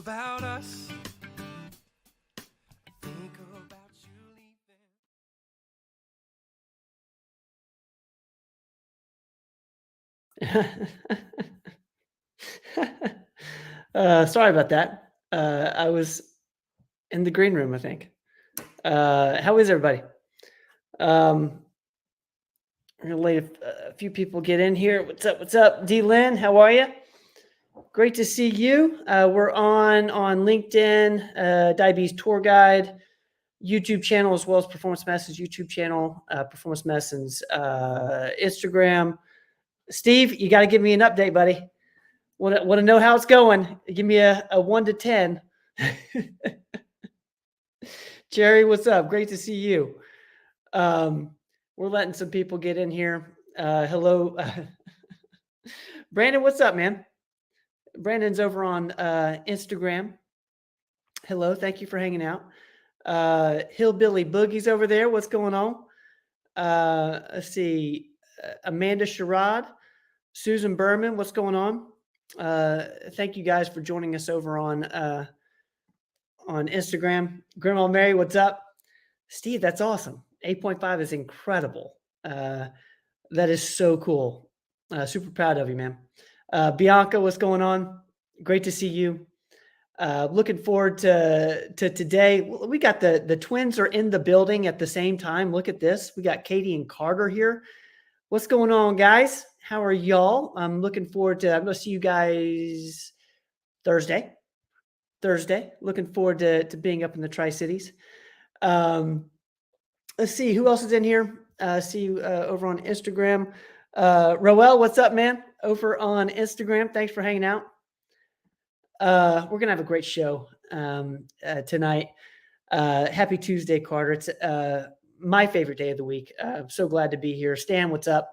about us. Think about you leaving. Sorry about that. I was in the green room, I think. How is everybody? We're gonna let a few people get in here. What's up? What's up? D. Lynn, how are you? Great to see you. We're on LinkedIn, Diabetes Tour Guide, YouTube channel, as well as Performance Medicine's YouTube channel, Performance Medicine's Instagram. Steve, you got to give me an update, buddy. Want to know how it's going? Give me a 1 to 10. Jerry, what's up? Great to see you. We're letting some people get in here. Hello. Brandon, what's up, man? Brandon's over on Instagram. Hello, thank you for hanging out. Hillbilly Boogie's over there. What's going on? Let's see. Amanda Sherrod, Susan Berman, what's going on? Thank you guys for joining us over on Instagram. Grandma Mary, what's up? Steve, that's awesome. 8.5 is incredible. That is so cool. Super proud of you, man. Bianca, what's going on? Great to see you. Looking forward to today. We got the twins are in the building at the same time. Look at this. We got Katie and Carter here. What's going on, guys? How are y'all? I'm looking forward to, I'm going to see you guys Thursday. Looking forward to being up in the Tri-Cities. Let's see who else is in here. See you over on Instagram. Roel, what's up, man? Over on Instagram. Thanks for hanging out. We're going to have a great show tonight. Happy Tuesday, Carter. It's my favorite day of the week. I'm so glad to be here. Stan, what's up?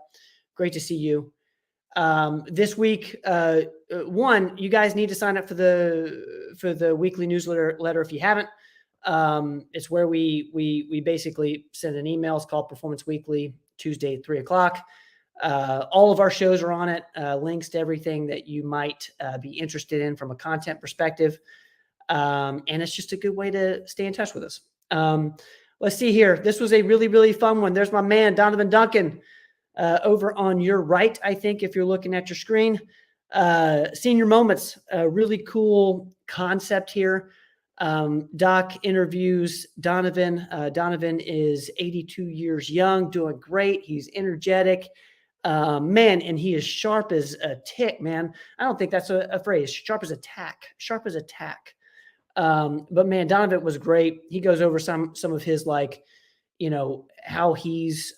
Great to see you. This week, you guys need to sign up for the weekly newsletter if you haven't. It's where we basically send an email. It's called Performance Weekly, Tuesday at 3:00. All of our shows are on it. Links to everything that you might be interested in from a content perspective. And it's just a good way to stay in touch with us. Let's see here. This was a really, really fun one. There's my man, Donovan Duncan, over on your right, I think, if you're looking at your screen. Senior Moments, a really cool concept here. Doc interviews Donovan. Donovan is 82 years young, doing great. He's energetic. Man, and he is sharp as a tick, man. I don't think that's a phrase. Sharp as a tack. But man, Donovan was great. He goes over some of his, like, how he's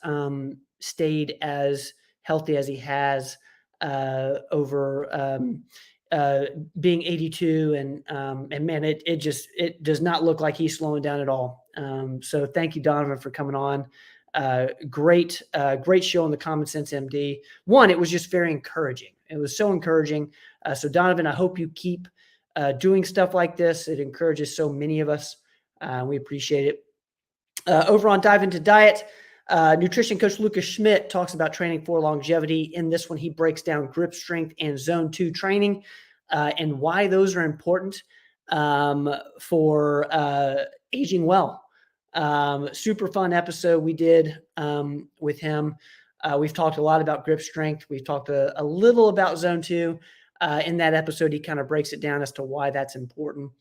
stayed as healthy as he has over being 82, and man, it does not look like he's slowing down at all. So thank you, Donovan, for coming on. Great show on the Common Sense MD. One, it was just very encouraging. It was so encouraging. So Donovan, I hope you keep doing stuff like this. It encourages so many of us. We appreciate it. Over on Dive Into Diet, nutrition coach Lucas Schmidt talks about training for longevity. In this one, he breaks down grip strength and zone 2 training and why those are important for aging well. Super fun episode we did with him. We've talked a lot about grip strength. We've talked a little about zone 2. In that episode, he kind of breaks it down as to why that's important.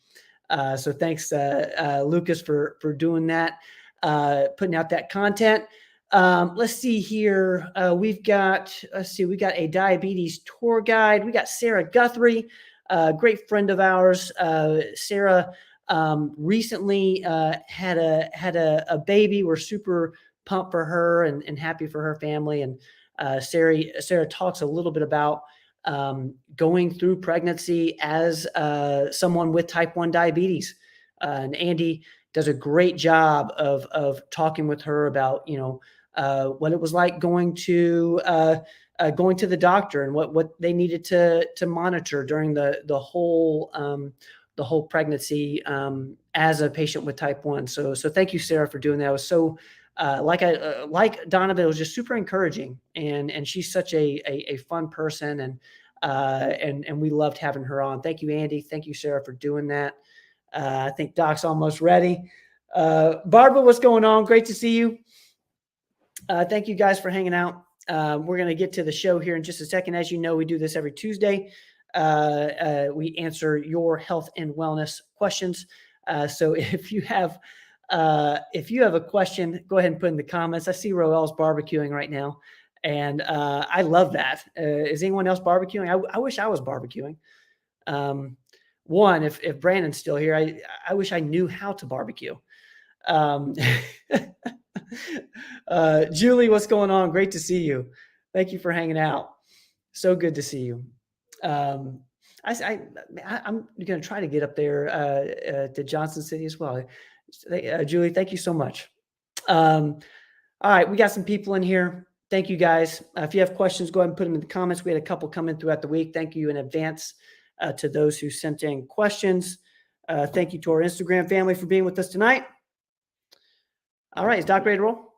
So thanks, Lucas, for doing that, putting out that content. Let's see here. We got a diabetes tour guide. We got Sarah Guthrie, a great friend of ours. Sarah recently had a baby. We're super pumped for her and happy for her family. And Sarah talks a little bit about going through pregnancy as someone with type 1 diabetes. And Andy does a great job of talking with her about, what it was like going to the doctor and what they needed to monitor during the whole pregnancy as a patient with type 1. So thank you, Sarah, for doing that. It was so like Donovan, it was just super encouraging, and she's such a fun person, and and we loved having her on. Thank you, Andy. Thank you, Sarah, for doing that. I think Doc's almost ready. Barbara, what's going on? Great to see you. Thank you guys for hanging out. We're going to get to the show here in just a second. As you know, we do this every Tuesday. We answer your health and wellness questions. So if you have a question, go ahead and put in the comments. I see Roel's barbecuing right now, and I love that. Is anyone else barbecuing? I wish I was barbecuing. If Brandon's still here, I wish I knew how to barbecue. Julie, what's going on? Great to see you. Thank you for hanging out. So good to see you. I'm going to try to get up there to Johnson City as well. Julie, thank you so much. All right, we got some people in here. Thank you, guys. If you have questions, go ahead and put them in the comments. We had a couple come in throughout the week. Thank you in advance to those who sent in questions. Thank you to our Instagram family for being with us tonight. All right, is Doc ready to roll?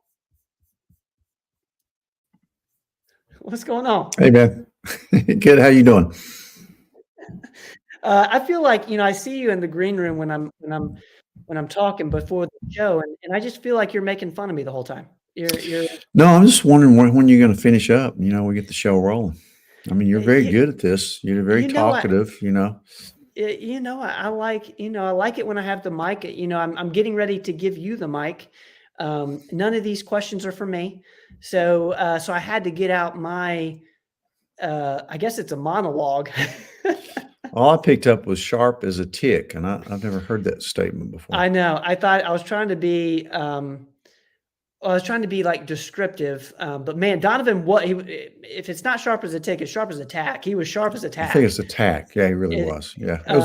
What's going on? Hey, man. Good. How you doing? I feel like, I see you in the green room when I'm talking before the show, and I just feel like you're making fun of me the whole time. No, I'm just wondering when you're going to finish up. We get the show rolling. I mean, you're very good at this. You're very talkative. I like it when I have the mic. I'm getting ready to give you the mic. None of these questions are for me, so I had to get out my. I guess it's a monologue. All I picked up was sharp as a tick, and I've never heard that statement before. I know. I thought I was trying to be. I was trying to be like descriptive, but man, Donovan, if it's not sharp as a tick, it's sharp as a tack. He was sharp as a tack. I think it's a tack. Yeah, he really was. Yeah, it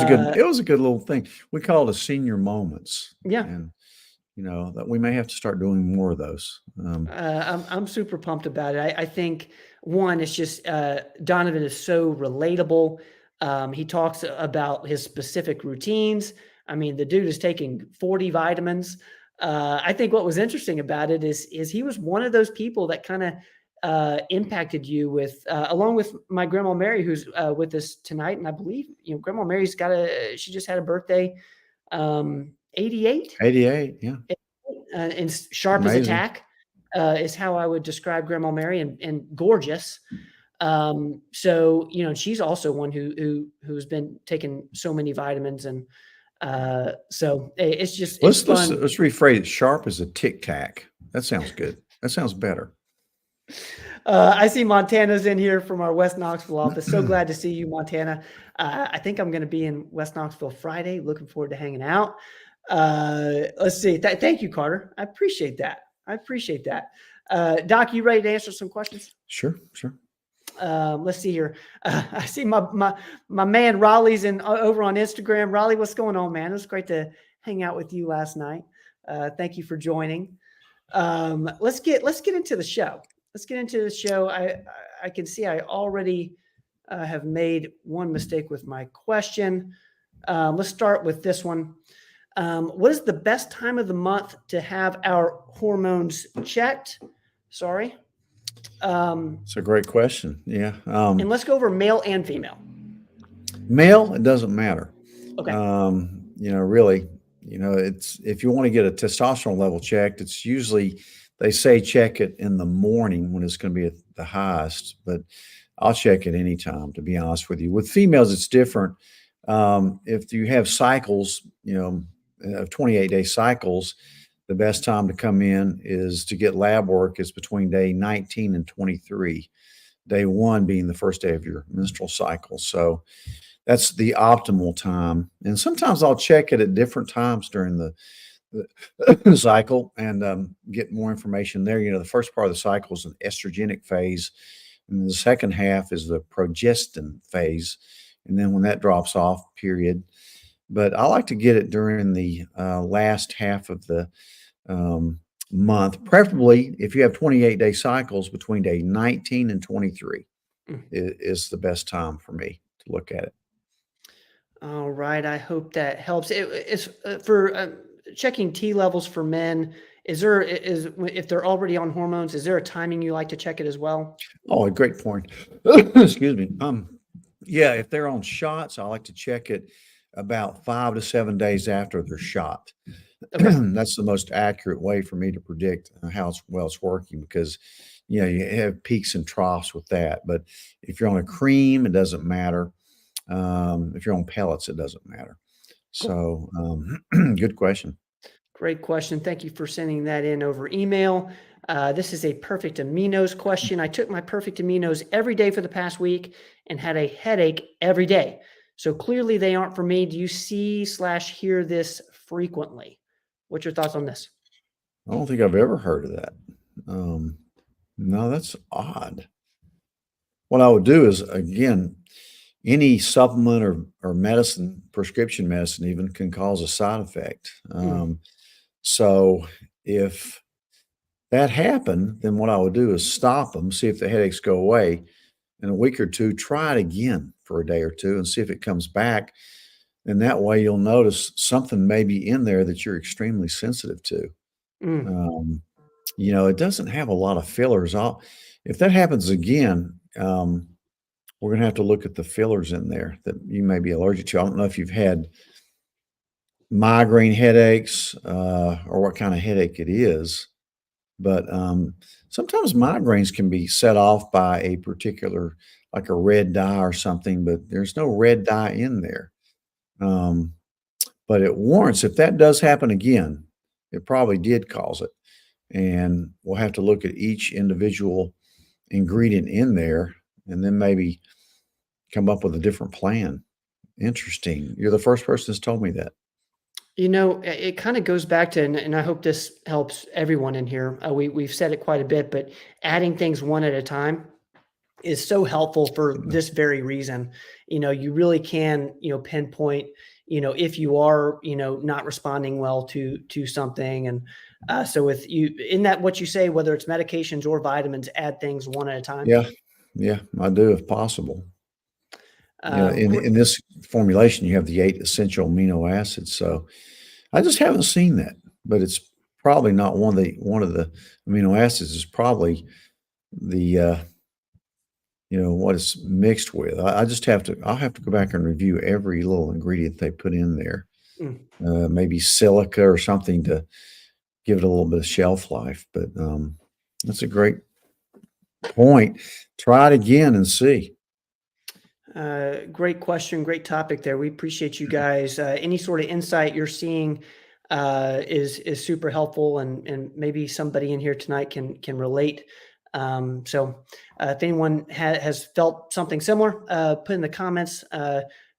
was a good little thing. We call it a senior moments. Yeah, and that we may have to start doing more of those. I'm super pumped about it. I think one, it's just Donovan is so relatable. He talks about his specific routines. I mean, the dude is taking 40 vitamins. I think what was interesting about it is he was one of those people that kind of impacted you with, along with my grandma Mary, who's with us tonight. And I believe, grandma Mary's she just had a birthday, 88. 88, yeah. And sharp Amazing. as a tack is how I would describe grandma Mary, and gorgeous. So, she's also one who's been taking so many vitamins, and so it's just, let's rephrase it. Sharp as a tic tac. That sounds good. That sounds better. I see Montana's in here from our West Knoxville office. So glad to see you, Montana. I think I'm going to be in West Knoxville Friday. Looking forward to hanging out. Let's see. Thank you, Carter. I appreciate that. Doc, you ready to answer some questions? Sure. Let's see here. I see my man Raleigh's over on Instagram. Raleigh, what's going on, man? It was great to hang out with you last night. Thank you for joining. Let's get into the show. I can see I already have made one mistake with my question. Let's start with this one. What is the best time of the month to have our hormones checked? Sorry. It's a great question. Yeah. And let's go over male and female. Male, it doesn't matter. Okay. Really, it's, if you want to get a testosterone level checked, it's usually, they say check it in the morning when it's going to be at the highest, but I'll check it anytime, to be honest with you. With females, it's different. If you have cycles, 28-day cycles, the best time to come in is to get lab work is between day 19 and 23, day 1 being the first day of your menstrual cycle. So that's the optimal time. And sometimes I'll check it at different times during the cycle and get more information there. The first part of the cycle is an estrogenic phase, and the second half is the progestin phase. And then when that drops off, period. But I like to get it during the last half of the month, preferably if you have 28-day cycles between day 19 and 23 is the best time for me to look at it. All right. I hope that helps. It's for checking T levels for men. If they're already on hormones, is there a timing you like to check it as well? Oh, a great point. Excuse me. Yeah, if they're on shots, I like to check it about 5 to 7 days after they're shot. Okay. That's the most accurate way for me to predict how it's working because, you have peaks and troughs with that. But if you're on a cream, it doesn't matter. If you're on pellets, it doesn't matter. Cool. So, good question. Great question. Thank you for sending that in over email. This is a perfect aminos question. I took my perfect aminos every day for the past week and had a headache every day. So clearly they aren't for me. Do you see/hear this frequently? What's your thoughts on this? I don't think I've ever heard of that. Um, no, that's odd. What I would do is, again, any supplement or medicine, prescription medicine even, can cause a side effect. Mm, So if that happened, then what I would do is stop them, see if the headaches go away. In a week or two, try it again for a day or two and see if it comes back. And that way you'll notice something may be in there that you're extremely sensitive to. mm. Um, it doesn't have a lot of fillers. If that happens again, we're going to have to look at the fillers in there that you may be allergic to. I don't know if you've had migraine headaches or what kind of headache it is, but sometimes migraines can be set off by a particular, like a red dye or something, but there's no red dye in there. Um, but it warrants, if that does happen again, it probably did cause it. And we'll have to look at each individual ingredient in there and then maybe come up with a different plan. Interesting. You're the first person that's told me that. It kind of goes back to, and I hope this helps everyone in here. We've said it quite a bit, but adding things one at a time is so helpful for this very reason. You really can, pinpoint, if you are, not responding well to something. And so with you, in that, what you say, whether it's medications or vitamins, add things one at a time. Yeah. Yeah, I do if possible. In Great. in this formulation, you have the 8 essential amino acids, so I just haven't seen that, but it's probably not one of the amino acids is probably the, what it's mixed with. I'll have to go back and review every little ingredient they put in there. Mm. Maybe silica or something to give it a little bit of shelf life, but, that's a great point. Try it again and see. Great question, great topic there. We appreciate you guys. Any sort of insight you're seeing is super helpful, and maybe somebody in here tonight can relate. If anyone has felt something similar, put in the comments.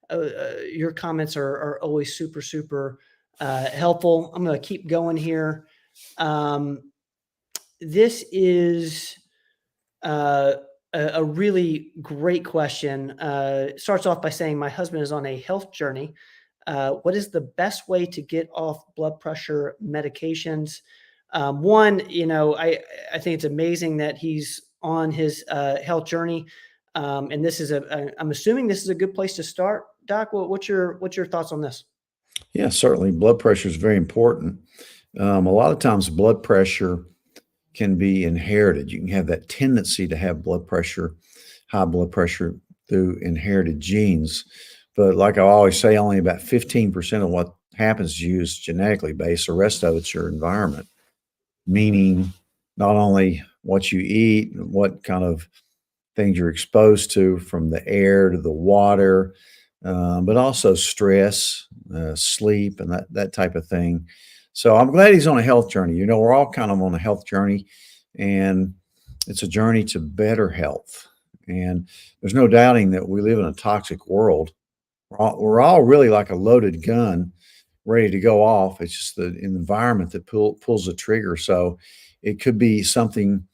Your comments are always super helpful. I'm going to keep going here. This is a really great question. Starts off by saying, my husband is on a health journey. What is the best way to get off blood pressure medications? One, I think it's amazing that he's on his health journey. And this is I'm assuming this is a good place to start. Doc, what's your thoughts on this? Yeah, certainly. Blood pressure is very important. A lot of times, blood pressure can be inherited. You can have that tendency to have high blood pressure through inherited genes. But like I always say, only about 15% of what happens to you is genetically based. The rest of it's your environment, meaning not only what you eat, what kind of things you're exposed to from the air to the water, but also stress, sleep, and that type of thing. So I'm glad he's on a health journey. We're all kind of on a health journey, and it's a journey to better health. And there's no doubting that we live in a toxic world. We're all really like a loaded gun ready to go off. It's just the environment that pulls the trigger. So it could be something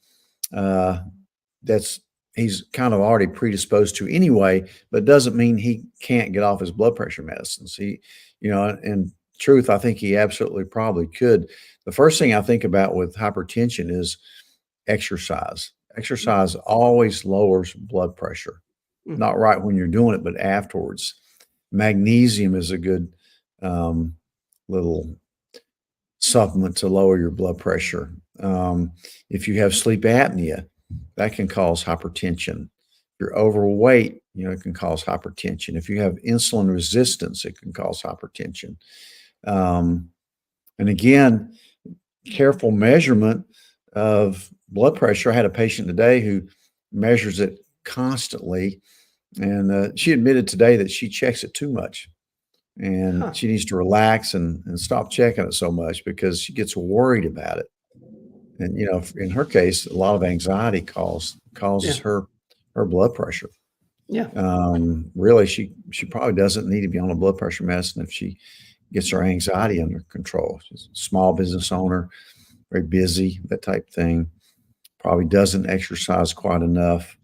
that's he's kind of already predisposed to anyway, but doesn't mean he can't get off his blood pressure medicines. In truth, I think he absolutely probably could. The first thing I think about with hypertension is exercise. Exercise always lowers blood pressure, Mm. not right when you're doing it, but afterwards. Magnesium is a good little supplement to lower your blood pressure. If you have sleep apnea, that can cause hypertension. you're overweight, it can cause hypertension. If you have insulin resistance, it can cause hypertension. And again, careful measurement of blood pressure. I had a patient today who measures it constantly, and she admitted today that she checks it too much, and Huh. she needs to relax and stop checking it so much because she gets worried about it. And in her case, a lot of anxiety causes Yeah. her blood pressure. Yeah. Really, she probably doesn't need to be on a blood pressure medicine if she gets her anxiety under control. She's a small business owner, very busy, that type thing. Probably doesn't exercise quite enough.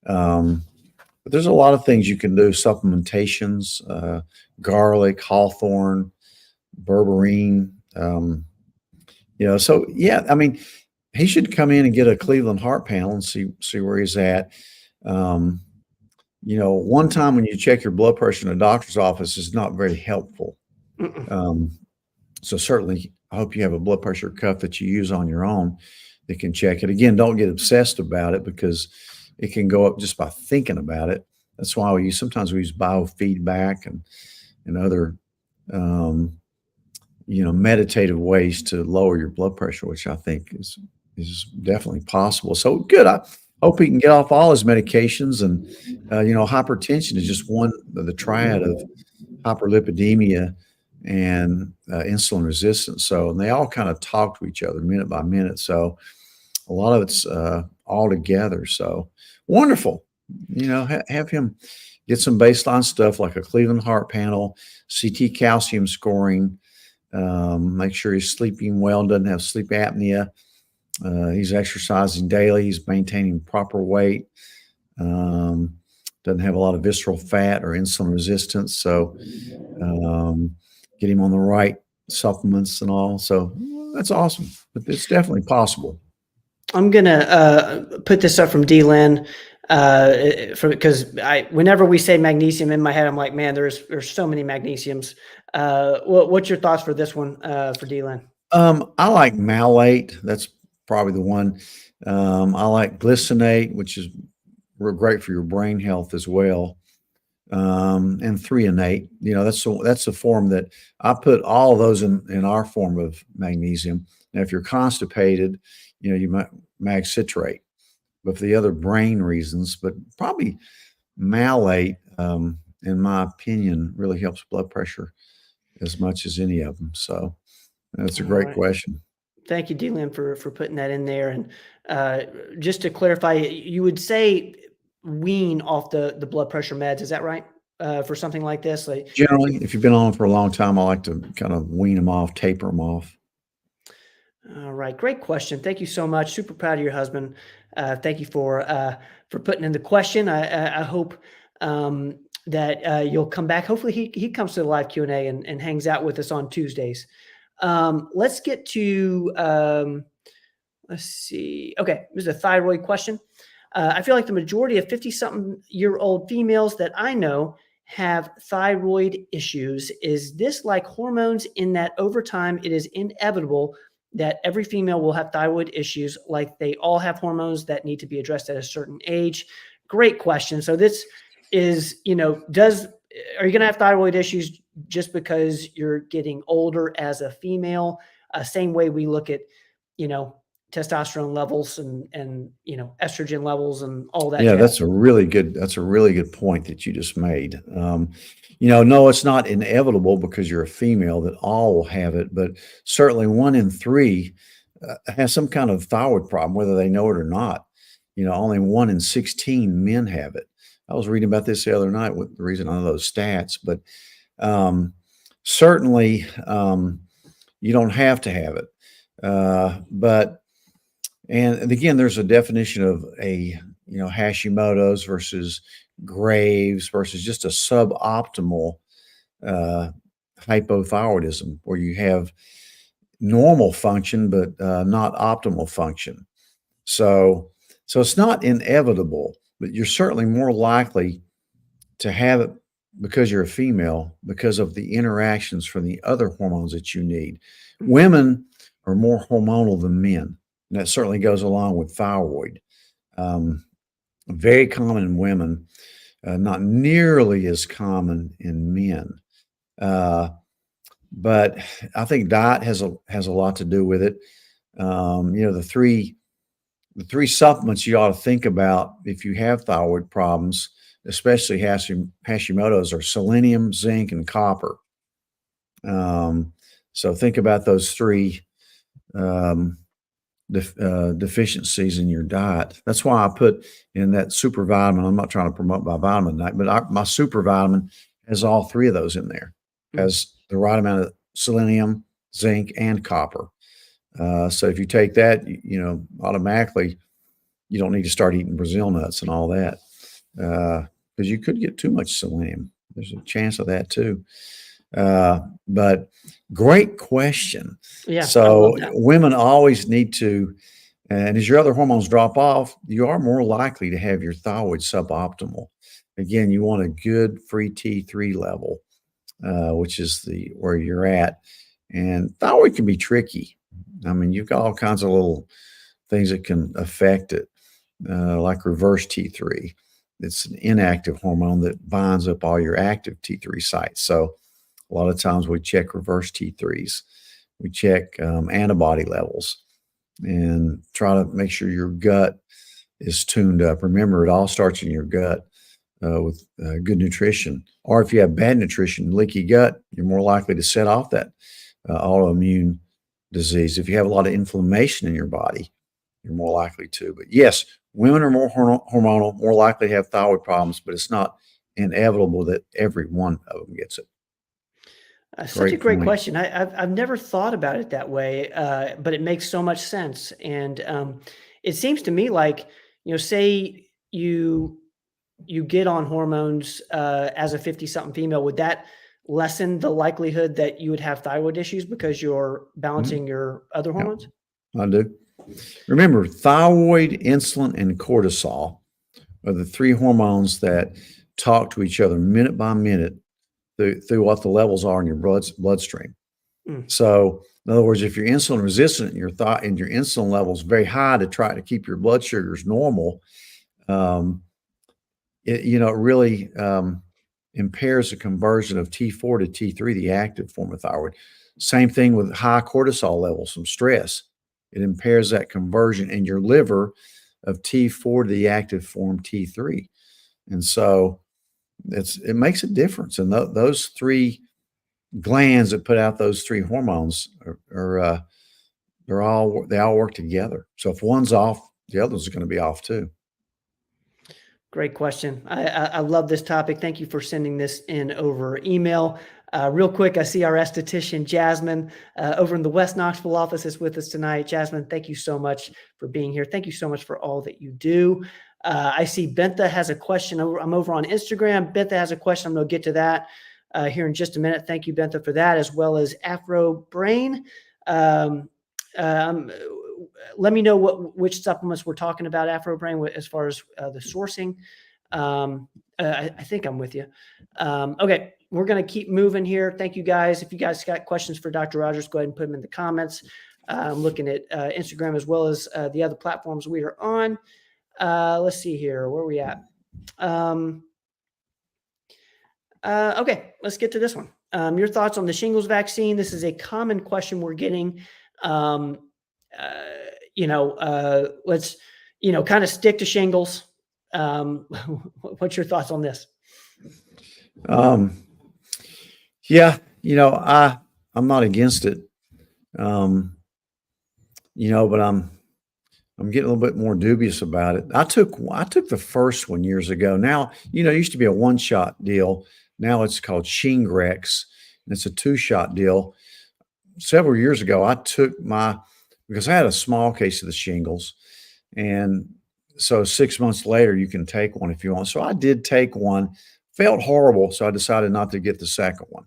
But there's a lot of things you can do. Supplementations, garlic, hawthorn, berberine. So yeah, I mean, he should come in and get a Cleveland Heart Panel and see where he's at. One time when you check your blood pressure in a doctor's office is not very helpful. So certainly, I hope you have a blood pressure cuff that you use on your own that can check it. Again, don't get obsessed about it because it can go up just by thinking about it. That's why sometimes we use biofeedback and other, meditative ways to lower your blood pressure, which I think is definitely possible. So good. I hope he can get off all his medications. And, hypertension is just one of the triad of hyperlipidemia and insulin resistance. And they all kind of talk to each other minute by minute. So a lot of it's all together. So wonderful. Have him get some baseline stuff like a Cleveland Heart Panel, CT calcium scoring, make sure he's sleeping well, doesn't have sleep apnea. He's exercising daily. He's maintaining proper weight. Doesn't have a lot of visceral fat or insulin resistance. So get him on the right supplements and all. So that's awesome. But it's definitely possible. I'm gonna put this up from D-Lyn because whenever we say magnesium in my head, I'm like, man, there's so many magnesiums. What's your thoughts for this one for D-Lyn? I like malate. That's probably the one. I like glycinate, which is real great for your brain health as well. And threonate. That's the form that I put all of those in our form of magnesium. Now, if you're constipated, you might mag citrate, but for the other brain reasons, but probably malate, in my opinion, really helps blood pressure as much as any of them. So that's a great question. Thank you, D-Lyn, for putting that in there. And just to clarify, you would say wean off the blood pressure meds. Is that right? For something like this? Generally, if you've been on for a long time, I like to kind of wean them off, taper them off. All right. Great question. Thank you so much. Super proud of your husband. Thank you for putting in the question. I hope that you'll come back. Hopefully he comes to the live Q&A and hangs out with us on Tuesdays. Let's get to, let's see. Okay. This is a thyroid question. I feel like the majority of 50-something-year-old females that I know have thyroid issues. Is this like hormones in that over time it is inevitable that every female will have thyroid issues, like they all have hormones that need to be addressed at a certain age? Great question. So this is, are you going to have thyroid issues just because you're getting older as a female? Same way we look at, testosterone levels and estrogen levels and all that. Yeah, jazz. that's a really good point that you just made. No, it's not inevitable because you're a female that all will have it, but certainly 1 in 3 has some kind of thyroid problem, whether they know it or not. Only 1 in 16 men have it. I was reading about this the other night with the reason I know those stats, but certainly you don't have to have it. And again, there's a definition of a, Hashimoto's versus Graves versus just a suboptimal hypothyroidism, where you have normal function but not optimal function. So it's not inevitable, but you're certainly more likely to have it because you're a female, because of the interactions from the other hormones that you need. Women are more hormonal than men. And that certainly goes along with thyroid. very common in women, not nearly as common in men. Uh, but I think diet has a lot to do with it. The three supplements you ought to think about if you have thyroid problems, especially Hashimoto's, are selenium, zinc, and copper. So think about those three deficiencies in your diet. That's why I put in that super vitamin. I'm not trying to promote my vitamin night, but my super vitamin has all three of those in there. Has the right amount of selenium, zinc, and copper. So if you take that, automatically you don't need to start eating Brazil nuts and all that, because you could get too much selenium. There's a chance of that too. But great question. Yeah. So women always need to, and as your other hormones drop off, you are more likely to have your thyroid suboptimal. Again, you want a good free T3 level, which is where you're at. And thyroid can be tricky. I mean, you've got all kinds of little things that can affect it, like reverse T3. It's an inactive hormone that binds up all your active T3 sites. So a lot of times we check reverse T3s. We check antibody levels and try to make sure your gut is tuned up. Remember, it all starts in your gut with good nutrition. Or if you have bad nutrition, leaky gut, you're more likely to set off that autoimmune disease. If you have a lot of inflammation in your body, you're more likely to. But yes, women are more hormonal, more likely to have thyroid problems, but it's not inevitable that every one of them gets it. Such a great question. I've never thought about it that way, but it makes so much sense. And it seems to me like, say you get on hormones as a 50-something female, would that lessen the likelihood that you would have thyroid issues because you're balancing your other hormones? I do. Remember, thyroid, insulin, and cortisol are the three hormones that talk to each other minute by minute through what the levels are in your bloodstream. So, in other words, if you're insulin resistant and your insulin level is very high to try to keep your blood sugars normal, it really impairs the conversion of T4 to T3, the active form of thyroid. Same thing with high cortisol levels from stress. It impairs that conversion in your liver of T4 to the active form T3. And so it makes a difference. And those three glands that put out those three hormones they all work together. So if one's off, the others are going to be off too. Great question. I love this topic. Thank you for sending this in over email. Real quick, I see our esthetician, Jasmine, over in the West Knoxville office is with us tonight. Jasmine, thank you so much for being here. Thank you so much for all that you do. I see Bentha has a question. I'm over on Instagram. Bentha has a question. I'm going to get to that here in just a minute. Thank you, Bentha, for that, as well as Afro Brain. Let me know which supplements we're talking about, Afro Brain, as far as the sourcing. I think I'm with you. Okay, we're going to keep moving here. Thank you, guys. If you guys got questions for Dr. Rogers, go ahead and put them in the comments. I'm looking at Instagram as well as the other platforms we are on. Let's see here. Where are we at? Okay, let's get to this one. Your thoughts on the shingles vaccine. This is a common question we're getting. Let's, kind of stick to shingles. What's your thoughts on this? Yeah, I'm not against it. But I'm getting a little bit more dubious about it. I took the first one years ago. Now, it used to be a 1-shot deal. Now it's called Shingrix, and it's a 2-shot deal. Several years ago, I took because I had a small case of the shingles, and so 6 months later, you can take one if you want. So I did take one, felt horrible, so I decided not to get the second one.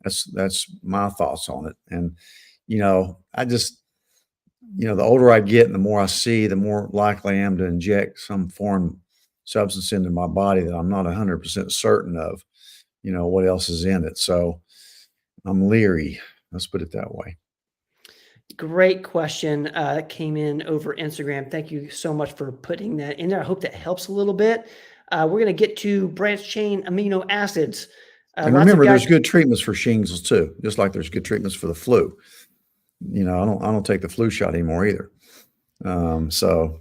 That's my thoughts on it. And, I just, the older I get and the more I see, the more likely I am to inject some foreign substance into my body that I'm not 100% certain of, what else is in it. So I'm leery. Let's put it that way. Great question that came in over Instagram. Thank you so much for putting that in there. I hope that helps a little bit. We're going to get to branch chain amino acids. And Lots of remember, guys. there's good treatments for shingles too, just like there's good treatments for the flu. I don't take the flu shot anymore either. So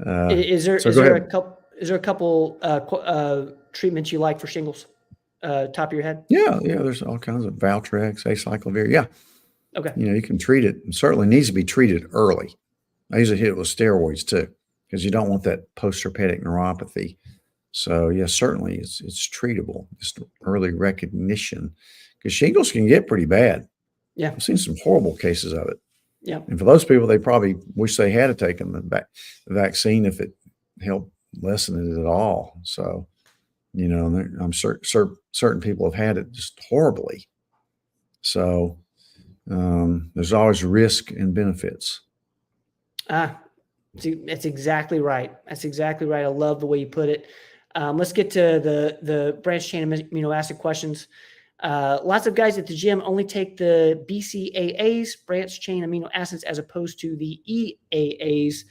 go Is there a ahead. couple? Is there a couple treatments you like for shingles? Top of your head? Yeah, there's all kinds of Valtrex, acyclovir. Yeah, Okay. you can treat it. It certainly needs to be treated early. I usually hit it with steroids too, because you don't want that post-herpetic neuropathy. So yeah, certainly it's treatable. Just early recognition, because shingles can get pretty bad. Yeah. I've seen some horrible cases of it. Yeah. And for those people, they probably wish they had taken the vaccine if it helped lessen it at all. So, I'm certain people have had it just horribly. So there's always risk and benefits. See, that's exactly right. That's exactly right. I love the way you put it. Let's get to the branch chain amino acid questions. Lots of guys at the gym only take the BCAAs, branch chain amino acids, as opposed to the EAAs.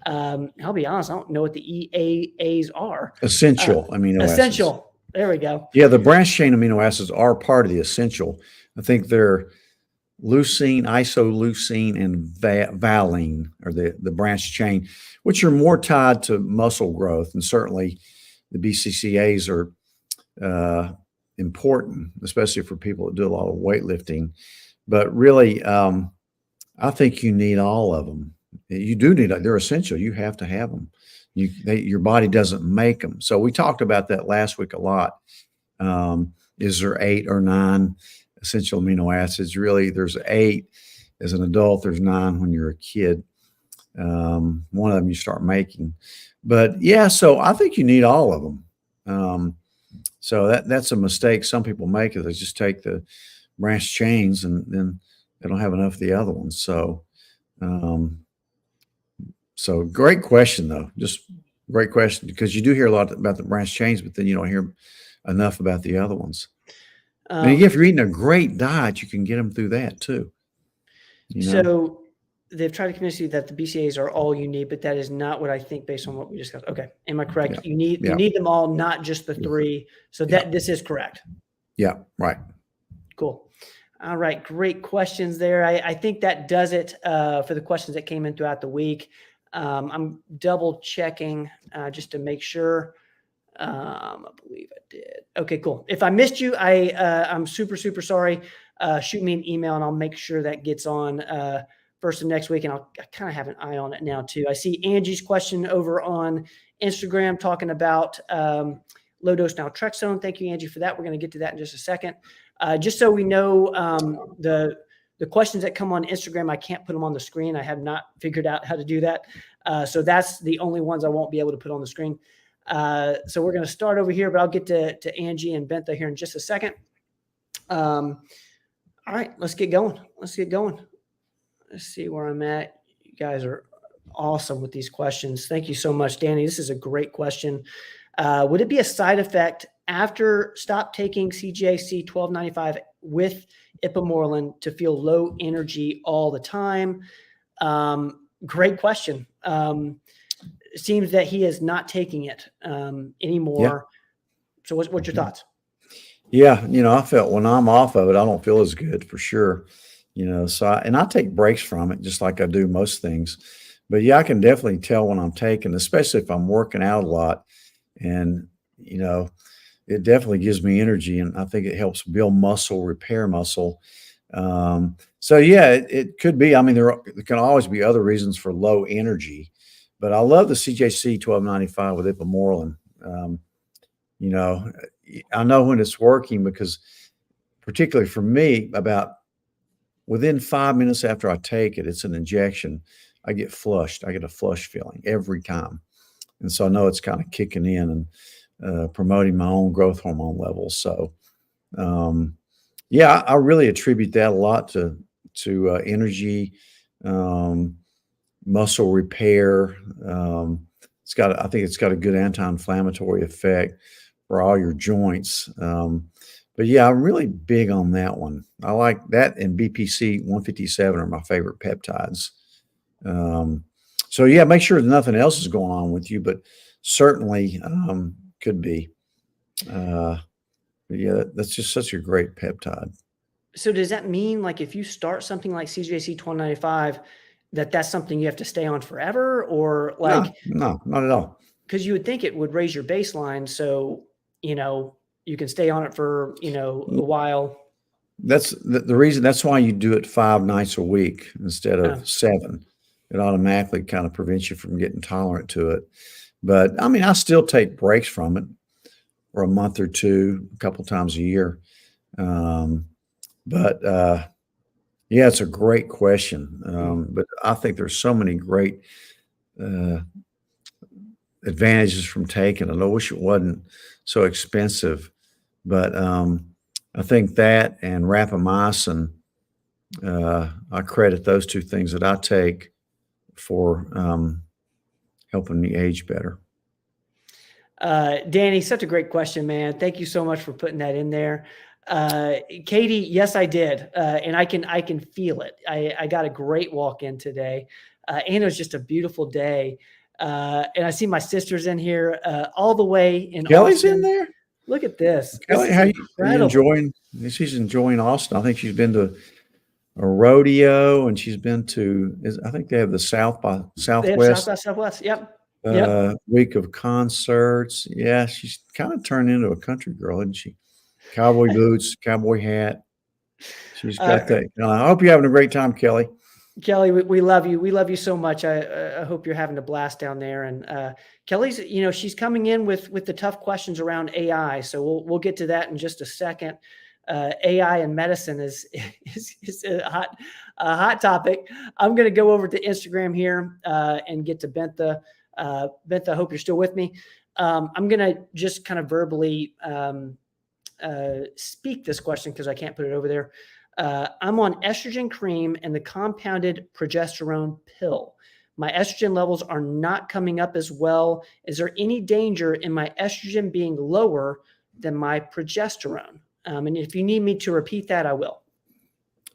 I'll be honest, I don't know what the EAAs are. Essential amino acids. Essential. There we go. Yeah, the branch chain amino acids are part of the essential. I think they're leucine, isoleucine, and valine, or the branch chain, which are more tied to muscle growth. And certainly the BCCAs are important, especially for people that do a lot of weightlifting. But really, I think you need all of them. You do need, they're essential. You have to have them. Your body doesn't make them. So we talked about that last week a lot. Is there 8 or 9 essential amino acids? Really, there's 8 as an adult. There's 9 when you're a kid. One of them you start making. But yeah, so I think you need all of them. So that's a mistake some people make, is they just take the branch chains and then they don't have enough of the other ones. So great question, though. Just great question, because you do hear a lot about the branch chains, but then you don't hear enough about the other ones. And again, if you're eating a great diet, you can get them through that too. So they've tried to convince you that the BCAAs are all you need, but that is not what I think based on what we discussed. Okay. Am I correct? Yeah. You need them all, not just the 3. So this is correct. Yeah. Right. Cool. All right. Great questions there. I think that does it for the questions that came in throughout the week. I'm double checking just to make sure. I believe I did. Okay, cool. If I missed you, I'm super, super sorry. Shoot me an email and I'll make sure that gets on first of next week. And I kind of have an eye on it now too. I see Angie's question over on Instagram talking about low dose naltrexone. Thank you, Angie, for that. We're going to get to that in just a second. Just so we know, the questions that come on Instagram, I can't put them on the screen. I have not figured out how to do that. So that's the only ones I won't be able to put on the screen. So we're going to start over here, but I'll get to Angie and Bentha here in just a second. All right, let's get going. Let's see where I'm at. You guys are awesome with these questions. Thank you so much, Danny. This is a great question. Would it be a side effect after stop taking CGAC 1295 with ipamorelin to feel low energy all the time? Great question. It seems that he is not taking it anymore. Yeah. So what's your thoughts? Yeah. I felt when I'm off of it, I don't feel as good for sure. So I take breaks from it just like I do most things. But yeah, I can definitely tell when I'm taking, especially if I'm working out a lot. And, it definitely gives me energy, and I think it helps build muscle, repair muscle. So yeah, it could be. I mean, there can always be other reasons for low energy, but I love the CGAC 1295 with ipamorelin. I know when it's working, because particularly for me, about within 5 minutes after I take it, it's an injection, I get flushed. I get a flush feeling every time. And so I know it's kind of kicking in and promoting my own growth hormone levels. So, yeah, I really attribute that a lot to energy, muscle repair. I think it's got a good anti-inflammatory effect for all your joints. But yeah, I'm really big on that one. I like that, and BPC 157 are my favorite peptides. Um, so yeah, make sure nothing else is going on with you, but certainly could be. But yeah, that's just such a great peptide. So does that mean like if you start something like CJC 1295, that's something you have to stay on forever, or like No, not at all. because you would think it would raise your baseline, so you can stay on it for a while. That's the reason. That's why you do it 5 nights a week instead Oh. of 7. It automatically kind of prevents you from getting tolerant to it. But I mean, I still take breaks from it for a month or two, a couple times a year. But yeah, it's a great question. But I think there's so many great advantages from taking it. I wish it wasn't so expensive, but I think that and rapamycin, I credit those two things that I take for helping me age better. Danny, such a great question, man. Thank you so much for putting that in there. Katie, yes, I did. And I can feel it. I got a great walk in today. And it was just a beautiful day. And I see my sister's in here, all the way in Kelly's Austin. in there. Look at this. Kelly, This is how are you incredible. enjoying? She's enjoying Austin. I think she's been to a rodeo, and she's been to. I think they have the South by They have Southwest South by Southwest. Yep. week of concerts. Yeah, she's kind of turned into a country girl, isn't she? Cowboy boots, cowboy hat. She's got that. I hope you're having a great time, Kelly. Kelly, we love you. We love you so much. I hope you're having a blast down there. And Kelly's, she's coming in with the tough questions around AI. So we'll get to that in just a second. AI and medicine is a hot topic. I'm going to go over to Instagram here and get to Bentha. Bentha, I hope you're still with me. I'm going to just kind of verbally speak this question because I can't put it over there. I'm on estrogen cream and the compounded progesterone pill. My estrogen levels are not coming up as well. Is there any danger in my estrogen being lower than my progesterone? And if you need me to repeat that, I will.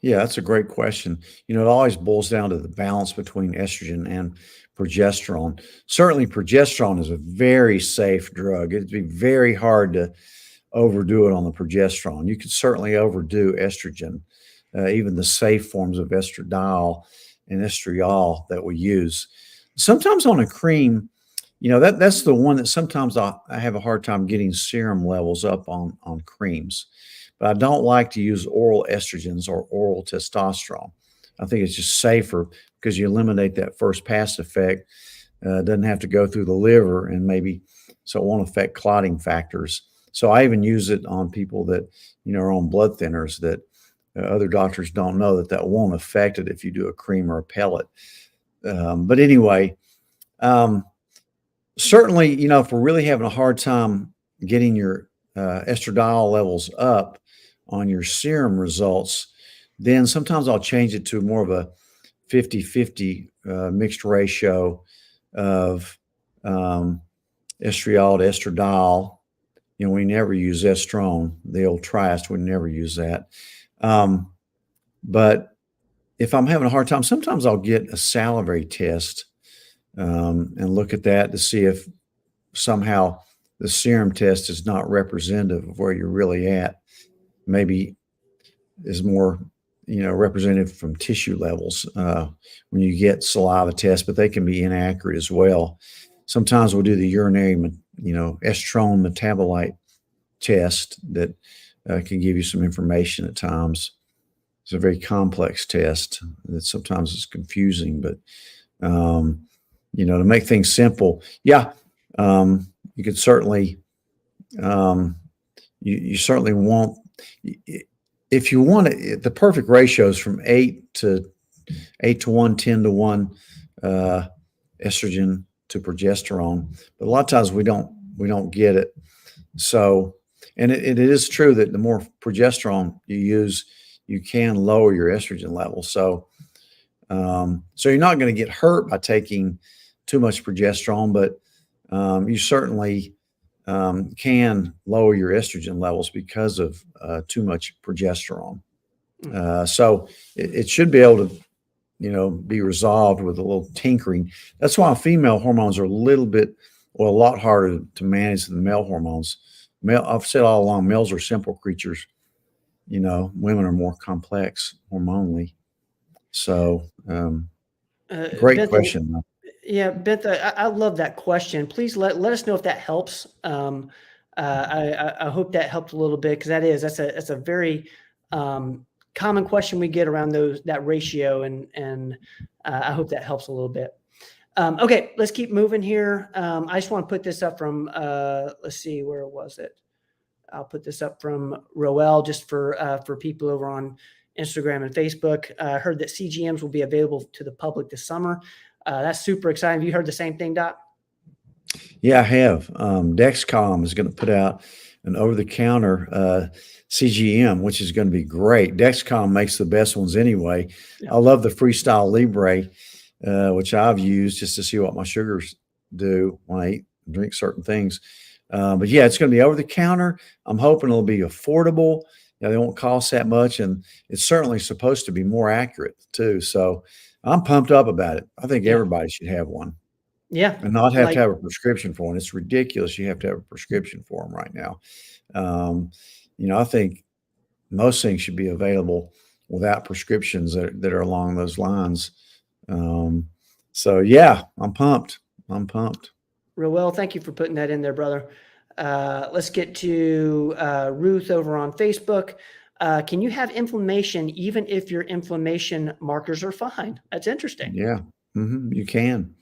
Yeah, that's a great question. It always boils down to the balance between estrogen and progesterone. Certainly, progesterone is a very safe drug. It'd be very hard to overdo it on the progesterone. You could certainly overdo estrogen, even the safe forms of estradiol and estriol that we use. Sometimes on a cream, that's the one that sometimes I have a hard time getting serum levels up on creams. But I don't like to use oral estrogens or oral testosterone. I think it's just safer because you eliminate that first pass effect. It doesn't have to go through the liver and so it won't affect clotting factors. So I even use it on people that, are on blood thinners that other doctors don't know that won't affect it if you do a cream or a pellet. But anyway, certainly, if we're really having a hard time getting your estradiol levels up on your serum results, then sometimes I'll change it to more of a 50-50 mixed ratio of estriol to estradiol. We never use estrone, the old triast, we never use that. But if I'm having a hard time, sometimes I'll get a salivary test and look at that to see if somehow the serum test is not representative of where you're really at. Maybe is more, representative from tissue levels when you get saliva tests, but they can be inaccurate as well. Sometimes we'll do the urinary, estrone metabolite test that can give you some information at times. It's a very complex test that sometimes is confusing, but, to make things simple, you could certainly, you certainly won't, if you want it, the perfect ratio is from 8 to 1, 10 to 1 estrogen to progesterone. But a lot of times we don't get it. So, and it is true that the more progesterone you use, you can lower your estrogen level. So, so you're not going to get hurt by taking too much progesterone, but you certainly can lower your estrogen levels because of too much progesterone. Mm. So it should be able to, be resolved with a little tinkering. That's why female hormones are a little bit, well, a lot harder to manage than male hormones. I've said all along, males are simple creatures. Women are more complex hormonally. So, great Bentha, question. yeah, Bentha, I love that question. Please let us know if that helps. I hope that helped a little bit, because that's a very common question we get around that ratio, and I hope that helps a little bit. Okay, let's keep moving here. I just want to put this up from let's see, where was it? I'll put this up from Roel, just for people over on Instagram and Facebook. Heard that CGMs will be available to the public this summer. That's super exciting. Have you heard the same thing, Doc? Yeah, I have. Dexcom is going to put out an over-the-counter CGM, which is going to be great. Dexcom makes the best ones anyway. Yeah. I love the Freestyle Libre, which I've used just to see what my sugars do when I drink certain things. But yeah, it's going to be over the counter. I'm hoping it'll be affordable. They won't cost that much, and it's certainly supposed to be more accurate too. So I'm pumped up about it. I think everybody should have one. Yeah, and not have to have a prescription for one. It's ridiculous. You have to have a prescription for them right now. I think most things should be available without prescriptions that are along those lines. So yeah, I'm pumped. Real well. Thank you for putting that in there, brother. Let's get to Ruth over on Facebook. Can you have inflammation even if your inflammation markers are fine? That's interesting. Yeah, you can.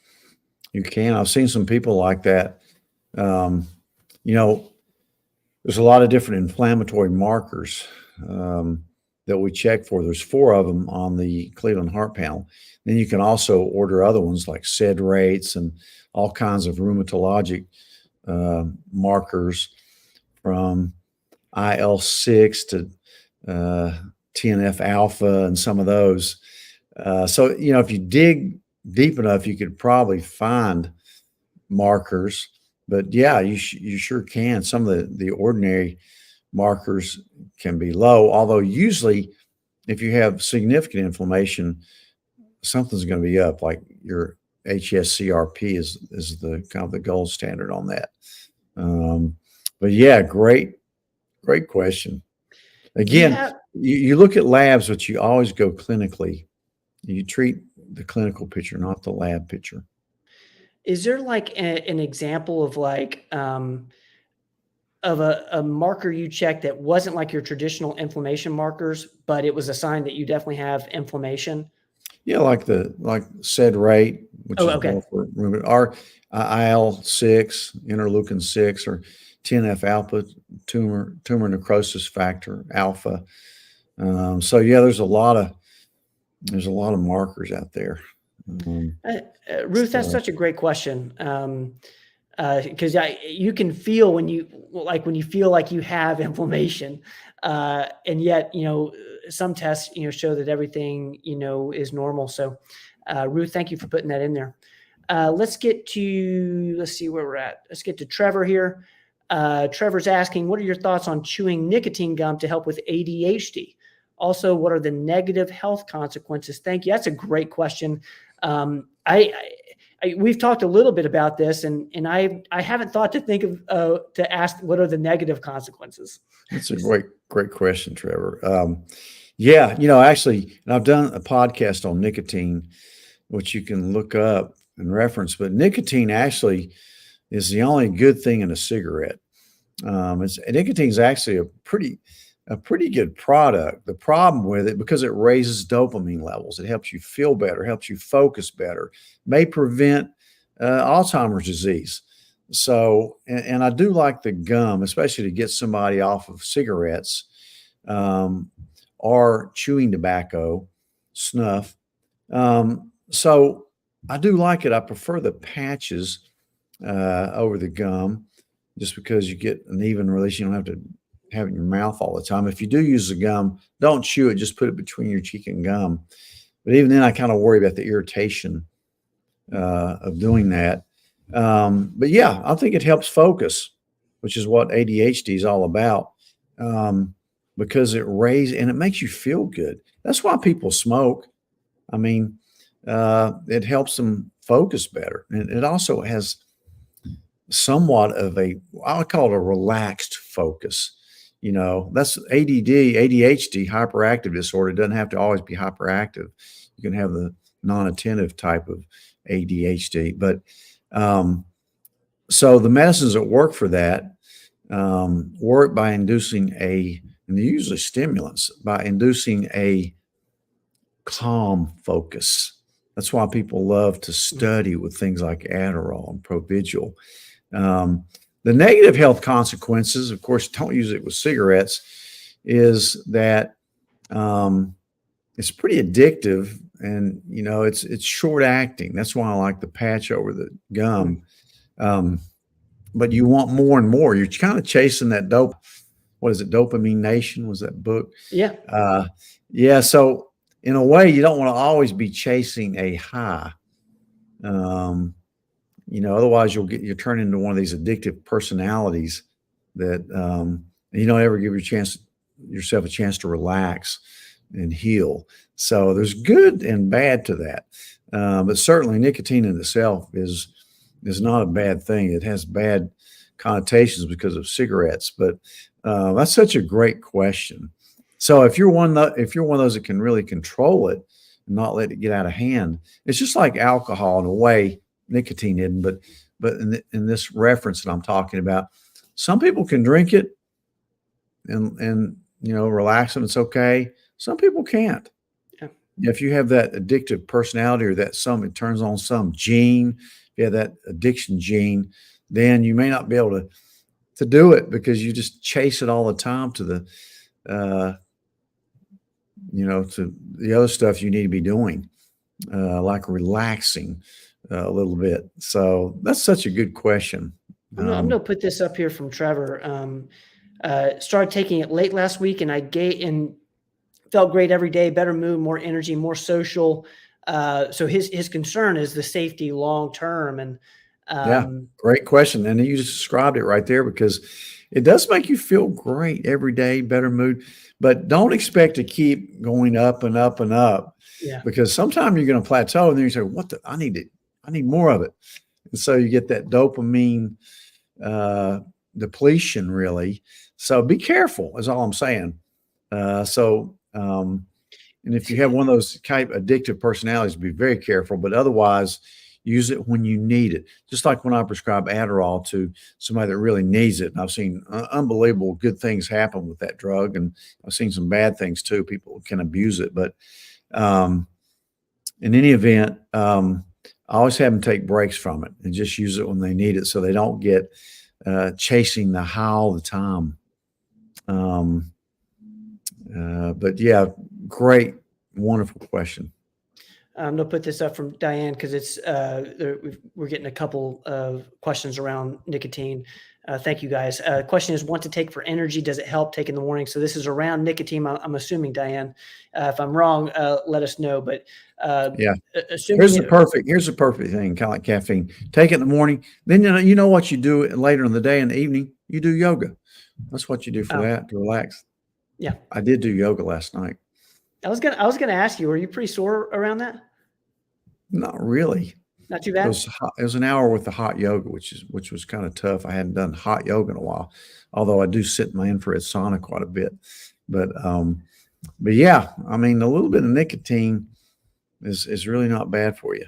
You can. I've seen some people like that. There's a lot of different inflammatory markers that we check for. There's 4 of them on the Cleveland Heart Panel. Then you can also order other ones like SED rates and all kinds of rheumatologic markers, from IL-6 to TNF alpha and some of those. So if you dig deep enough, you could probably find markers. But yeah, you sure can. Some of the ordinary markers can be low, although usually if you have significant inflammation, something's going to be up, like your HSCRP is the kind of the gold standard on that. But yeah, great question. Again, you look at labs, but you always go clinically. You treat the clinical picture, not the lab picture. Is there like an example of of a marker you checked that wasn't like your traditional inflammation markers, but it was a sign that you definitely have inflammation? Yeah, like SED rate, which is more for rheumatoid, or IL-6, interleukin 6, or TNF alpha, tumor necrosis factor alpha. So yeah, there's a lot of markers out there. Ruth, that's such a great question. Because you can feel when you feel like you have inflammation, and yet some tests show that everything is normal. So Ruth, thank you for putting that in there. Let's see where we're at. Let's get to Trevor here. Trevor's asking, what are your thoughts on chewing nicotine gum to help with ADHD? Also, what are the negative health consequences? Thank you. That's a great question. We've talked a little bit about this, and I haven't thought to think of to ask what are the negative consequences. That's a great question, Trevor. Yeah, actually, and I've done a podcast on nicotine, which you can look up and reference. But nicotine actually is the only good thing in a cigarette. Nicotine is actually a pretty good product. The problem with it, because it raises dopamine levels, it helps you feel better, helps you focus better, may prevent Alzheimer's disease. So, and I do like the gum, especially to get somebody off of cigarettes or chewing tobacco, snuff. So I do like it. I prefer the patches over the gum, just because you get an even release. You don't have to have it in your mouth all the time. If you do use the gum, don't chew it, just put it between your cheek and gum. But even then, I kind of worry about the irritation of doing that. But yeah, I think it helps focus. which is what ADHD is all about, because it raises and it makes you feel good. That's why people smoke. I mean, it helps them focus better. And it also has somewhat of I would call it a relaxed focus. That's ADD, ADHD, hyperactive disorder. It doesn't have to always be hyperactive. You can have the non-attentive type of ADHD. But so the medicines that work for that work by inducing and they're usually stimulants, by inducing a calm focus. That's why people love to study with things like Adderall and Provigil. The negative health consequences, of course, don't use it with cigarettes, is that it's pretty addictive, and it's short acting. That's why I like the patch over the gum. But you want more and more. You're kind of chasing that what is it? Dopamine Nation was that book? Yeah. Yeah. So in a way, you don't want to always be chasing a high. Otherwise you'll turn into one of these addictive personalities that you don't ever give yourself a chance to relax and heal. So there's good and bad to that. But certainly nicotine in itself is not a bad thing. It has bad connotations because of cigarettes, but that's such a great question. So if you're one of those that can really control it and not let it get out of hand, it's just like alcohol in a way. Nicotine isn't, but in this reference that I'm talking about, some people can drink it and relax and it's okay. Some people can't. Yeah. If you have that addictive personality or it turns on some gene, if you have that addiction gene, then you may not be able to do it because you just chase it all the time to the to the other stuff you need to be doing, like relaxing a little bit. So that's such a good question. I'm going to put this up here from Trevor. Started taking it late last week, and I felt great every day, better mood, more energy, more social. So his concern is the safety long term. And yeah, great question. And you just described it right there, because it does make you feel great every day, better mood, but don't expect to keep going up and up and up. Yeah. Because sometimes you're going to plateau and then you say, I need more of it. And so you get that dopamine depletion, really. So be careful is all I'm saying. And if you have one of those type addictive personalities, be very careful, but otherwise use it when you need it. Just like when I prescribe Adderall to somebody that really needs it. And I've seen unbelievable good things happen with that drug. And I've seen some bad things too. People can abuse it, but in any event, I always have them take breaks from it and just use it when they need it, so they don't get chasing the high all the time. But yeah, great, wonderful question. I'm going to put this up from Diane because it's we're getting a couple of questions around nicotine. Thank you, guys. Question is, want to take for energy? Does it help take in the morning? So this is around nicotine. I'm assuming, Diane. If I'm wrong, let us know. But yeah, assuming here's the perfect thing, kind of like caffeine. Take it in the morning. Then you know what you do later in the day and the evening. You do yoga. That's what you do for that, to relax. Yeah, I did do yoga last night. I was gonna ask you, were you pretty sore around that? Not really. Not too bad. It was an hour with the hot yoga, which was kind of tough. I hadn't done hot yoga in a while, although I do sit in my infrared sauna quite a bit. But yeah, I mean, a little bit of nicotine is really not bad for you.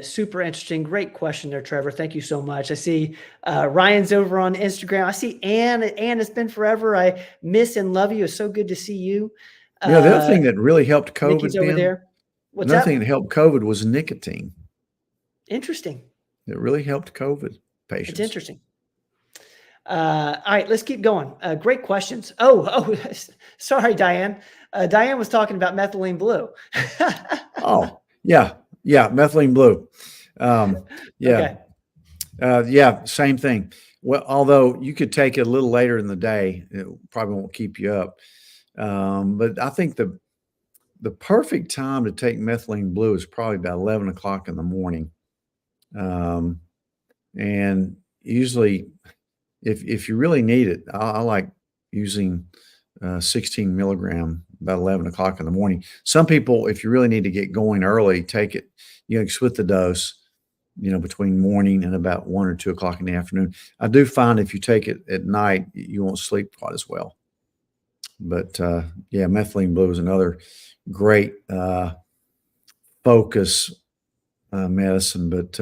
Super interesting. Great question there, Trevor. Thank you so much. I see Ryan's over on Instagram. I see Ann. Ann, it's been forever. I miss and love you. It's so good to see you. The other thing that really helped COVID, Nikki's over there. Another thing that helped COVID was nicotine. Interesting. It really helped COVID patients. It's interesting. All right, let's keep going. Great questions. Oh, sorry, Diane. Diane was talking about methylene blue. Oh, yeah, methylene blue. Yeah, okay. Yeah, same thing. Well, although you could take it a little later in the day, it probably won't keep you up. But I think the perfect time to take methylene blue is probably about 11 o'clock in the morning. And usually if you really need it, I like using 16 milligram about 11 o'clock in the morning. Some people, if you really need to get going early, take it, split the dose, between morning and about 1 or 2 o'clock in the afternoon. I do find if you take it at night, you won't sleep quite as well. But yeah, methylene blue is another great focus medicine. But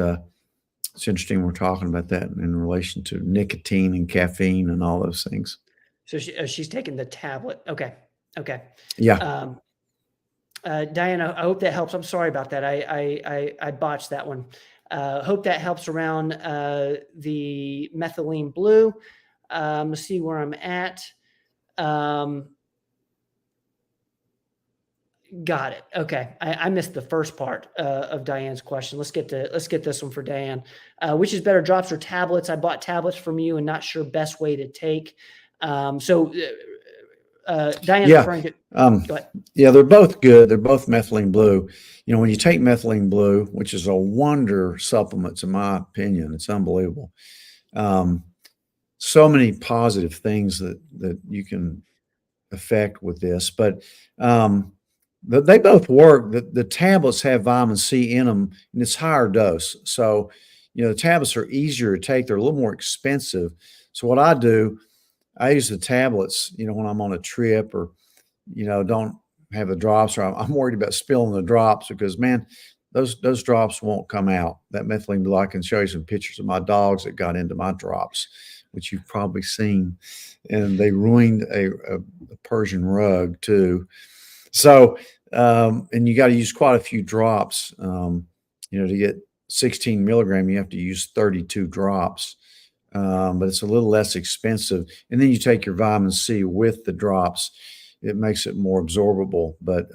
it's interesting we're talking about that in relation to nicotine and caffeine and all those things. So she's taking the tablet. Okay. Yeah. Diana, I hope that helps. I'm sorry about that. I botched that one. Hope that helps around the methylene blue. Let's see where I'm at. Got it. Okay. I missed the first part of Diane's question. Let's get this one for Diane. Which is better, drops or tablets? I bought tablets from you and not sure best way to take. Diane's referring to, go ahead. Yeah, they're both good. They're both methylene blue. When you take methylene blue, which is a wonder supplement, in my opinion, it's unbelievable. So many positive things that you can affect with this, but they both work. The tablets have vitamin C in them, and it's higher dose. So, the tablets are easier to take. They're a little more expensive. So what I do, I use the tablets, when I'm on a trip or, don't have the drops, or I'm worried about spilling the drops because, man, those drops won't come out. That methylene blue, I can show you some pictures of my dogs that got into my drops, which you've probably seen, and they ruined a Persian rug too. So, and you got to use quite a few drops, to get 16 milligram, you have to use 32 drops. But it's a little less expensive. And then you take your vitamin C with the drops. It makes it more absorbable. But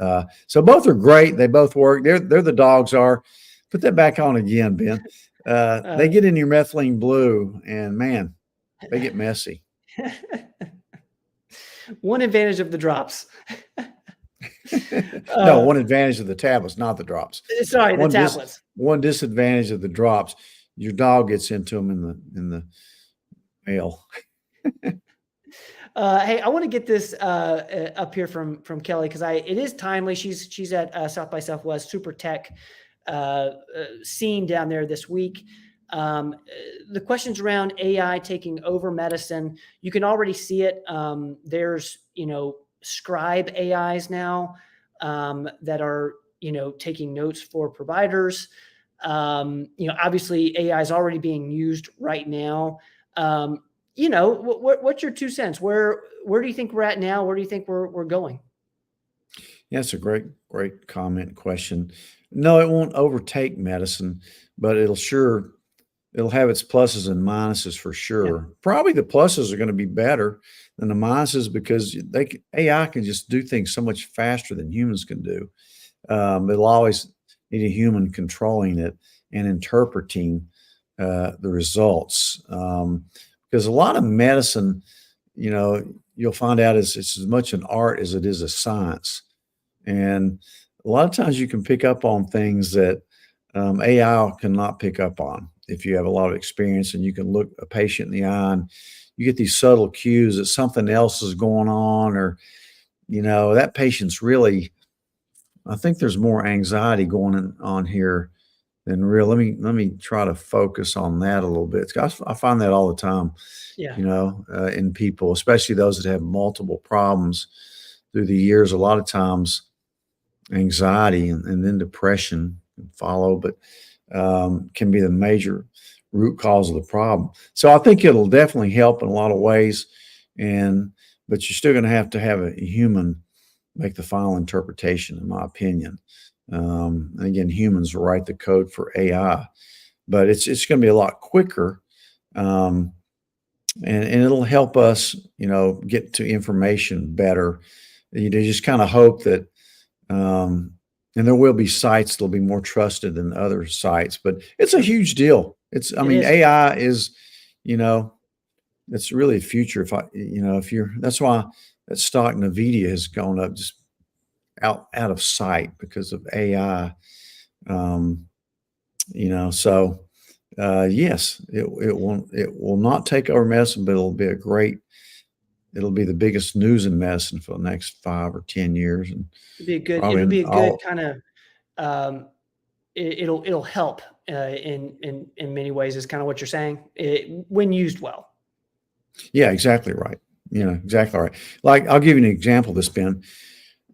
so both are great. They both work. They're the dogs are. Put that back on again, Ben. They get in your methylene blue, and man, they get messy. One advantage of the drops. No, one advantage of the tablets, not the drops. Sorry, the tablets. One disadvantage of the drops, your dog gets into them in the mail. Hey, I want to get this up here from Kelly because it is timely. She's at South by Southwest Super Tech scene down there this week. The questions around AI taking over medicine, you can already see it. There's scribe AIs now that are taking notes for providers. Obviously AI is already being used right now. What's your 2 cents? Where do you think we're at now? Where do you think we're going? Yeah, it's a great comment question. No, it won't overtake medicine, but it'll have its pluses and minuses for sure. Yeah. Probably the pluses are going to be better than the minuses because AI can just do things so much faster than humans can do. It'll always need a human controlling it and interpreting the results. Because a lot of medicine, you'll find out it's as much an art as it is a science. And a lot of times you can pick up on things that AI cannot pick up on if you have a lot of experience and you can look a patient in the eye and you get these subtle cues that something else is going on, or, that patient's really, I think there's more anxiety going on here than real. Let me try to focus on that a little bit. I find that all the time, yeah. In people, especially those that have multiple problems through the years. A lot of times anxiety and then depression can follow, but can be the major root cause of the problem. So I think it'll definitely help in a lot of ways, but you're still going to have a human make the final interpretation, in my opinion. And again, humans write the code for AI, but it's going to be a lot quicker, and it'll help us, get to information better. You just kind of hope that, and there will be sites that'll be more trusted than other sites, but it's a huge deal. AI is, it's really a future. That's why that stock NVIDIA has gone up just out of sight because of AI. So Yes, it will not take over medicine, but it'll be the biggest news in medicine for the next 5 or 10 years, and probably It'll in be a good all. kind of um, it'll help in many ways is kind of what you're saying when used well. Yeah, exactly right. Exactly right. Like, I'll give you an example of this, Ben.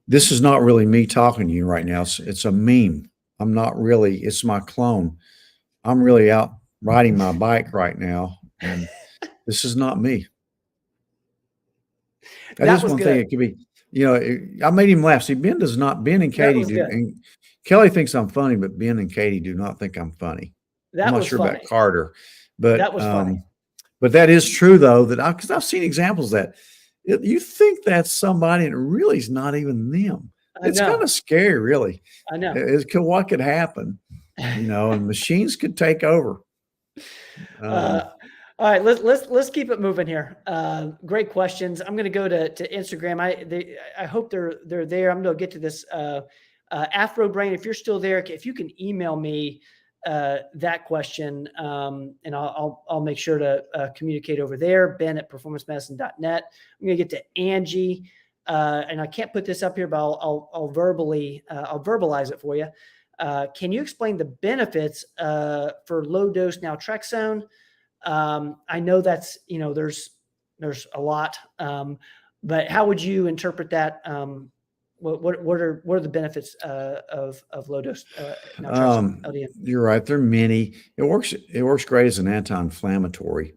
This is not really me talking to you right now. It's a meme. I'm not really. It's my clone. I'm really out riding my bike right now, and this is not me. That That is was one thing. good. It could be. I made him laugh. See, Ben does not. Ben and That Katie was do, good. and Kelly thinks I'm funny, but Ben and Katie do not think I'm funny. I'm That not was sure about funny. Carter, That but was funny. but that is true though. Because I've seen examples that you think that's somebody, and it really is not even them. I It's kind know. of scary, really. I know. What could happen, and machines could take over. All right, let's keep it moving here. Great questions. I'm going to go to Instagram. I hope they're there. I'm going to get to this Afro Brain. If you're still there, if you can email me that question, and I'll make sure to communicate over there. Ben at performancemedicine.net. I'm going to get to Angie, and I can't put this up here, but I'll verbalize it for you. Can you explain the benefits for low dose naltrexone? I know that's, there's a lot, but how would you interpret that? What are the benefits of low dose naltrexone LDN? You're right. There are many. It works great as an anti-inflammatory.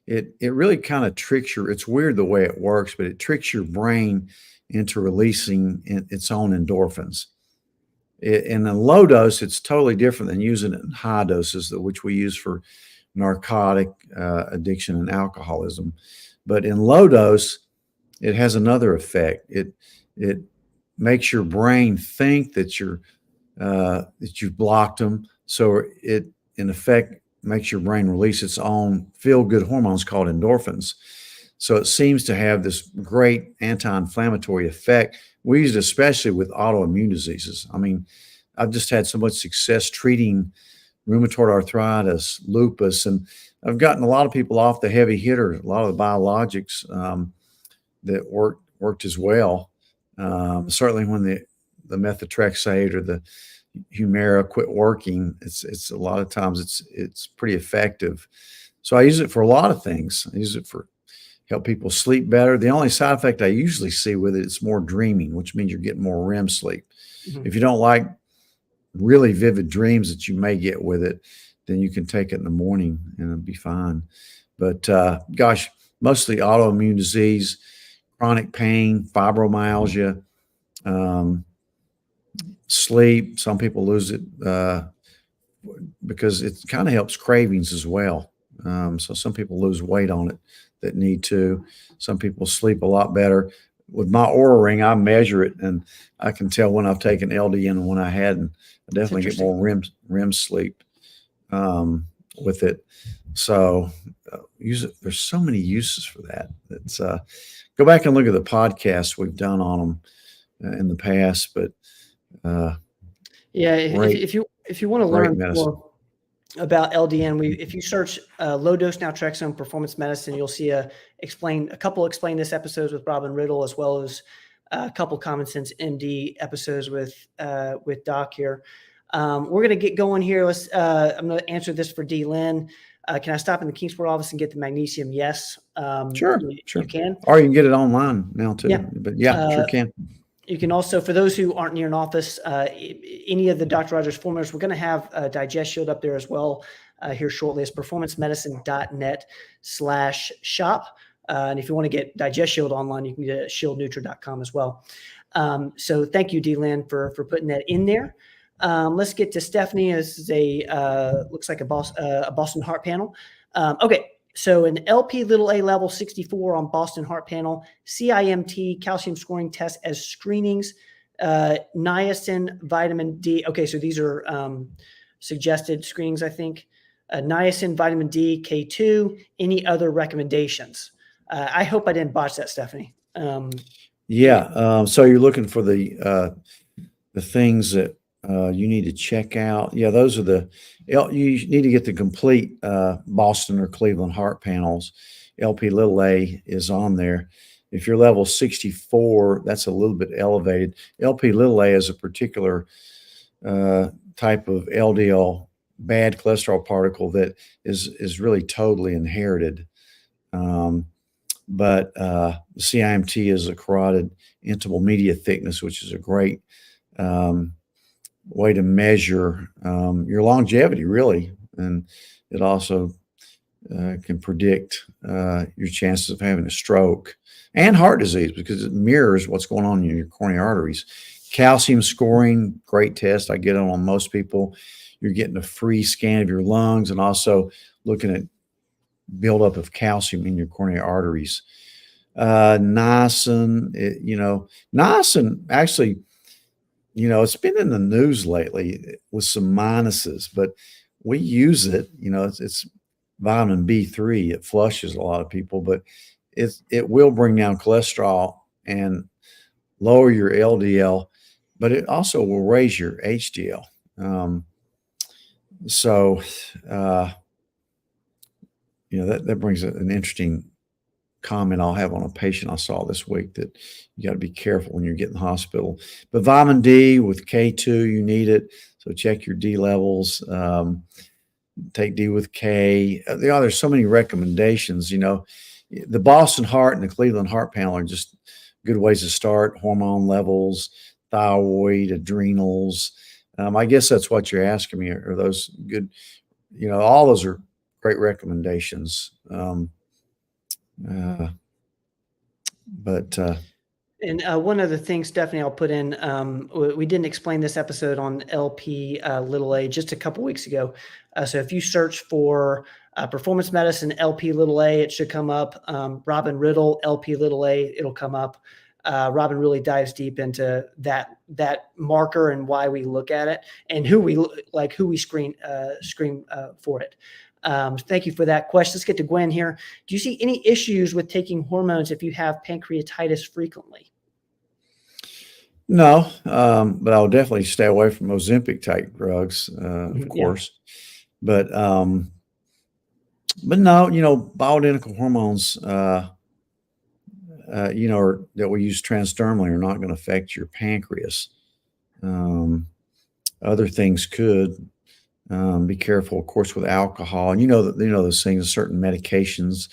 It really kind of it's weird the way it works, but it tricks your brain into releasing its own endorphins. In a low dose, it's totally different than using it in high doses, which we use for narcotic addiction and alcoholism. But in low dose, it has another effect. It makes your brain think that you've blocked them. So it, in effect, makes your brain release its own feel-good hormones called endorphins. So it seems to have this great anti-inflammatory effect. We use it especially with autoimmune diseases. I mean, I've just had so much success treating rheumatoid arthritis, lupus, and I've gotten a lot of people off the heavy hitter, a lot of the biologics that worked as well. Certainly when the methotrexate or the Humira quit working, it's a lot of times it's pretty effective. So I use it for a lot of things. I use it for help people sleep better. The only side effect I usually see with it is more dreaming, which means you're getting more REM sleep. Mm-hmm. If you don't like really vivid dreams that you may get with it, then you can take it in the morning and it'll be fine. But gosh, mostly autoimmune disease, chronic pain, fibromyalgia, sleep. Some people lose it because it kind of helps cravings as well. So some people lose weight on it that need to. Some people sleep a lot better. With my Oura Ring, I measure it and I can tell when I've taken LDN and when I hadn't. I definitely get more REM sleep with it. So use it. There's so many uses for that. It's go back and look at the podcasts we've done on them in the past. But yeah, if you want to learn more about LDN, if you search low dose naltrexone performance medicine, you'll see a couple explain this episodes with Robin Riddle, as well as a couple Common Sense MD episodes with Doc here. We're going to get going here. I'm going to answer this for D. Lynn. Can I stop in the Kingsport office and get the magnesium? Yes. Sure. You can. Or you can get it online now too. Yeah. But yeah, sure can. You can also, for those who aren't near an office, any of the Dr. Rogers formulas, we're going to have Digest Shield up there as well here shortly. It's performancemedicine.net/shop. And if you want to get Digest Shield online, you can get it at shieldnutra.com as well. So thank you, D-Lynn, for putting that in there. Let's get to Stephanie. This is looks like a Boston Heart panel. Okay. So an LP little a level 64 on Boston Heart panel, CIMT, calcium scoring test as screenings, niacin, vitamin D. Okay, so these are suggested screenings, I think. Niacin, vitamin D, K2. Any other recommendations? I hope I didn't botch that, Stephanie. So you're looking for the things that You need to check out. Yeah, those are you need to get the complete Boston or Cleveland heart panels. LP little a is on there. If you're level 64, that's a little bit elevated. LP little a is a particular type of LDL bad cholesterol particle that is really totally inherited. But CIMT is a carotid intimal media thickness, which is a great way to measure your longevity, really. And it also can predict your chances of having a stroke and heart disease because it mirrors what's going on in your coronary arteries. Calcium scoring, great test. I get it on most people. You're getting a free scan of your lungs and also looking at buildup of calcium in your coronary arteries. Niacin, niacin actually, it's been in the news lately with some minuses, but we use it. It's vitamin B3. It flushes a lot of people, but it will bring down cholesterol and lower your LDL, but it also will raise your HDL. That brings an interesting comment I'll have on a patient I saw this week that you got to be careful when you're getting in the hospital. But vitamin D with K2, you need it. So check your D levels. Take D with K. There's so many recommendations. The Boston Heart and the Cleveland Heart Panel are just good ways to start. Hormone levels, thyroid, adrenals. I guess that's what you're asking me. Are those good? All those are great recommendations. And one of the things, Stephanie, I'll put in, we didn't explain this episode on LP little a just a couple weeks ago. So if you search for performance medicine LP little a, it should come up. Robin Riddle LP little a, it'll come up. Robin really dives deep into that marker and why we look at it and who we screen for it. Thank you for that question. Let's get to Gwen here. Do you see any issues with taking hormones if you have pancreatitis frequently? No, but I'll definitely stay away from Ozempic type drugs, of course. But no, bioidentical hormones, that we use transdermally are not going to affect your pancreas. Other things could. Be careful, of course, with alcohol, and those things, certain medications.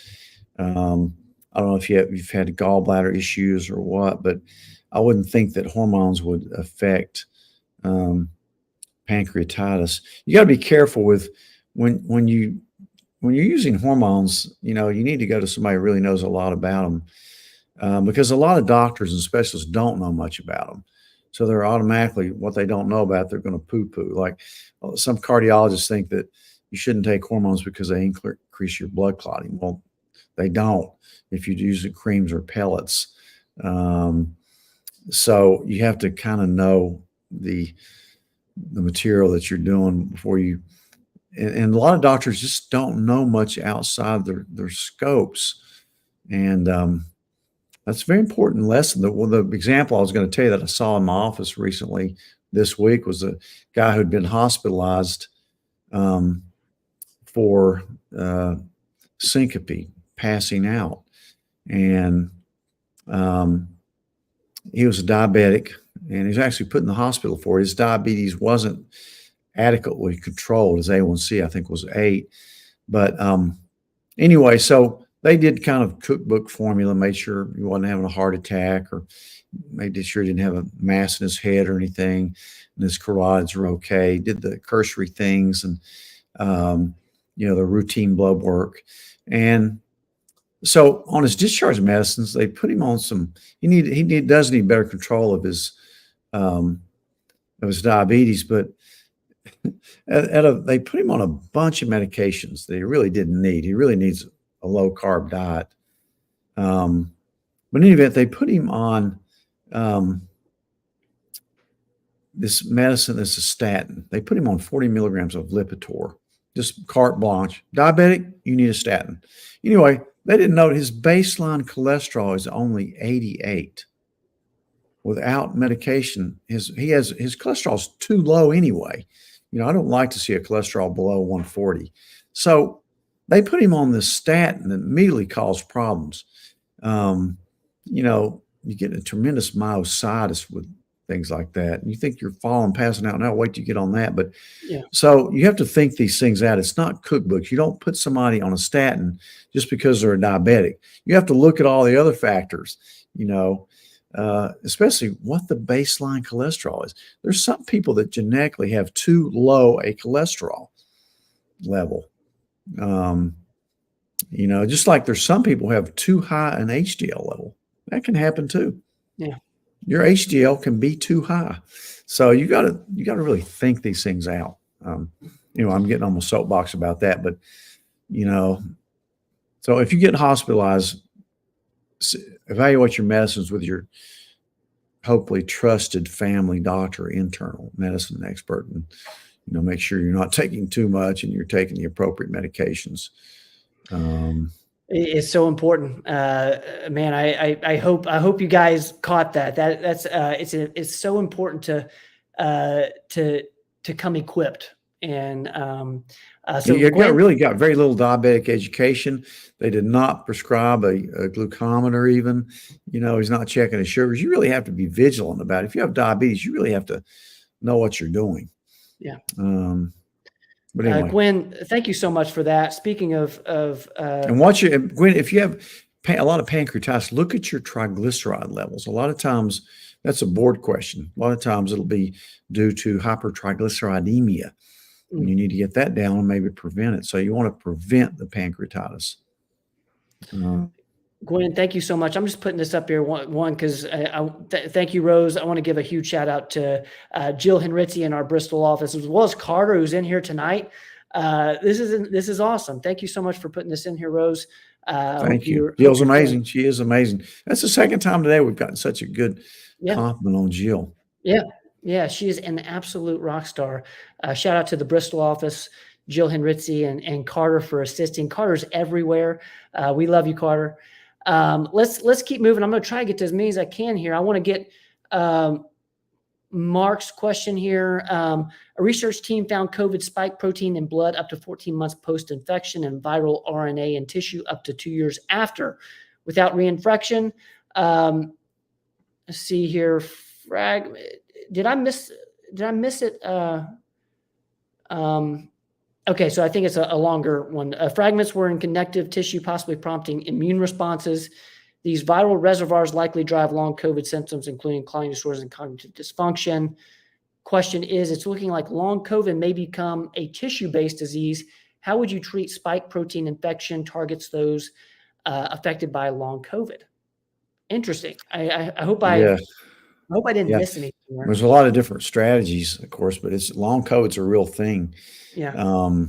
I don't know if you've had gallbladder issues or what, but I wouldn't think that hormones would affect pancreatitis. You got to be careful with when you're using hormones. You need to go to somebody who really knows a lot about them, because a lot of doctors and specialists don't know much about them. So they're automatically, what they don't know about, they're going to poo-poo. Like some cardiologists think that you shouldn't take hormones because they increase your blood clotting. Well, they don't if you use creams or pellets. So you have to kind of know the material that you're doing before you, and a lot of doctors just don't know much outside their scopes. And that's a very important lesson. The example I was going to tell you that I saw in my office recently this week was a guy who'd been hospitalized for syncope, passing out. And he was a diabetic, and he was actually put in the hospital for it. His diabetes wasn't adequately controlled. His A1C, I think, was 8. But anyway, so they did kind of cookbook formula, made sure he wasn't having a heart attack, or made sure he didn't have a mass in his head or anything, and his carotids were okay. Did the cursory things and the routine blood work. And so on his discharge medicines, they put him on some. He does need better control of his diabetes, but they put him on a bunch of medications that he really didn't need. He really needs a low carb diet. But in any event, they put him on this medicine that's a statin. They put him on 40 milligrams of Lipitor, just carte blanche. Diabetic, you need a statin. Anyway, they didn't know his baseline cholesterol is only 88. without medication, his cholesterol is too low anyway. I don't like to see a cholesterol below 140. So they put him on this statin that immediately caused problems. You get a tremendous myositis with things like that. And you think you're falling, passing out now, wait till you get on that. But Yeah. so you have to think these things out. It's not cookbooks. You don't put somebody on a statin just because they're a diabetic. You have to look at all the other factors, especially what the baseline cholesterol is. There's some people that genetically have too low a cholesterol level. Just like there's some people who have too high an HDL level. That can happen too. Yeah. Your HDL can be too high. So you gotta really think these things out. I'm getting on my soapbox about that, but so if you get hospitalized, evaluate your medicines with your hopefully trusted family doctor, internal medicine expert, and make sure you're not taking too much and you're taking the appropriate medications. It's so important, man. I hope you guys caught that. It's so important to come equipped. And so you Gwen, really got very little diabetic education. They did not prescribe a glucometer even. He's not checking his sugars. You really have to be vigilant about it. If you have diabetes, you really have to know what you're doing. Yeah. But anyway, Gwen, thank you so much for that. Speaking of and Gwen, if you have a lot of pancreatitis, look at your triglyceride levels. A lot of times that's a board question. A lot of times it'll be due to hypertriglyceridemia. And you need to get that down and maybe prevent it. So you want to prevent the pancreatitis. Gwen, thank you so much. I'm just putting this up here because thank you, Rose. I want to give a huge shout out to Jill Henritzi in our Bristol office, as well as Carter, who's in here tonight. This is awesome. Thank you so much for putting this in here, Rose. Thank you. Jill's amazing. She is amazing. That's the second time today we've gotten such a good compliment on Jill. Yeah, she is an absolute rock star. Shout out to the Bristol office, Jill Henritzi and Carter for assisting. Carter's everywhere. We love you, Carter. Let's keep moving. I'm going to try to get to as many as I can here. I want to get Mark's question here. A research team found COVID spike protein in blood up to 14 months post-infection and viral RNA in tissue up to 2 years after without reinfection. Let's see here. Did I miss it? Okay, so I think it's a longer one. Fragments were in connective tissue, possibly prompting immune responses. These viral reservoirs likely drive long COVID symptoms, including clotting disorders and cognitive dysfunction. Question is, it's looking like long COVID may become a tissue-based disease. How would you treat spike protein infection targets those affected by long COVID? Interesting. I hope I didn't miss anything. There's a lot of different strategies, of course, but long COVID's a real thing. Yeah.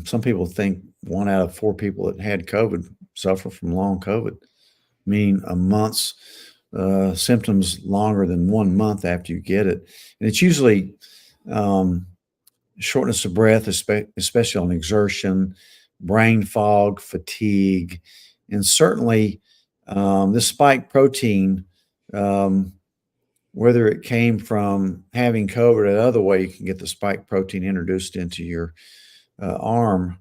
Some people think 1 out of 4 people that had COVID suffer from long COVID, meaning a month's symptoms longer than 1 month after you get it. And it's usually shortness of breath, especially on exertion, brain fog, fatigue, and certainly this spike protein, whether it came from having COVID or the other way, you can get the spike protein introduced into your arm.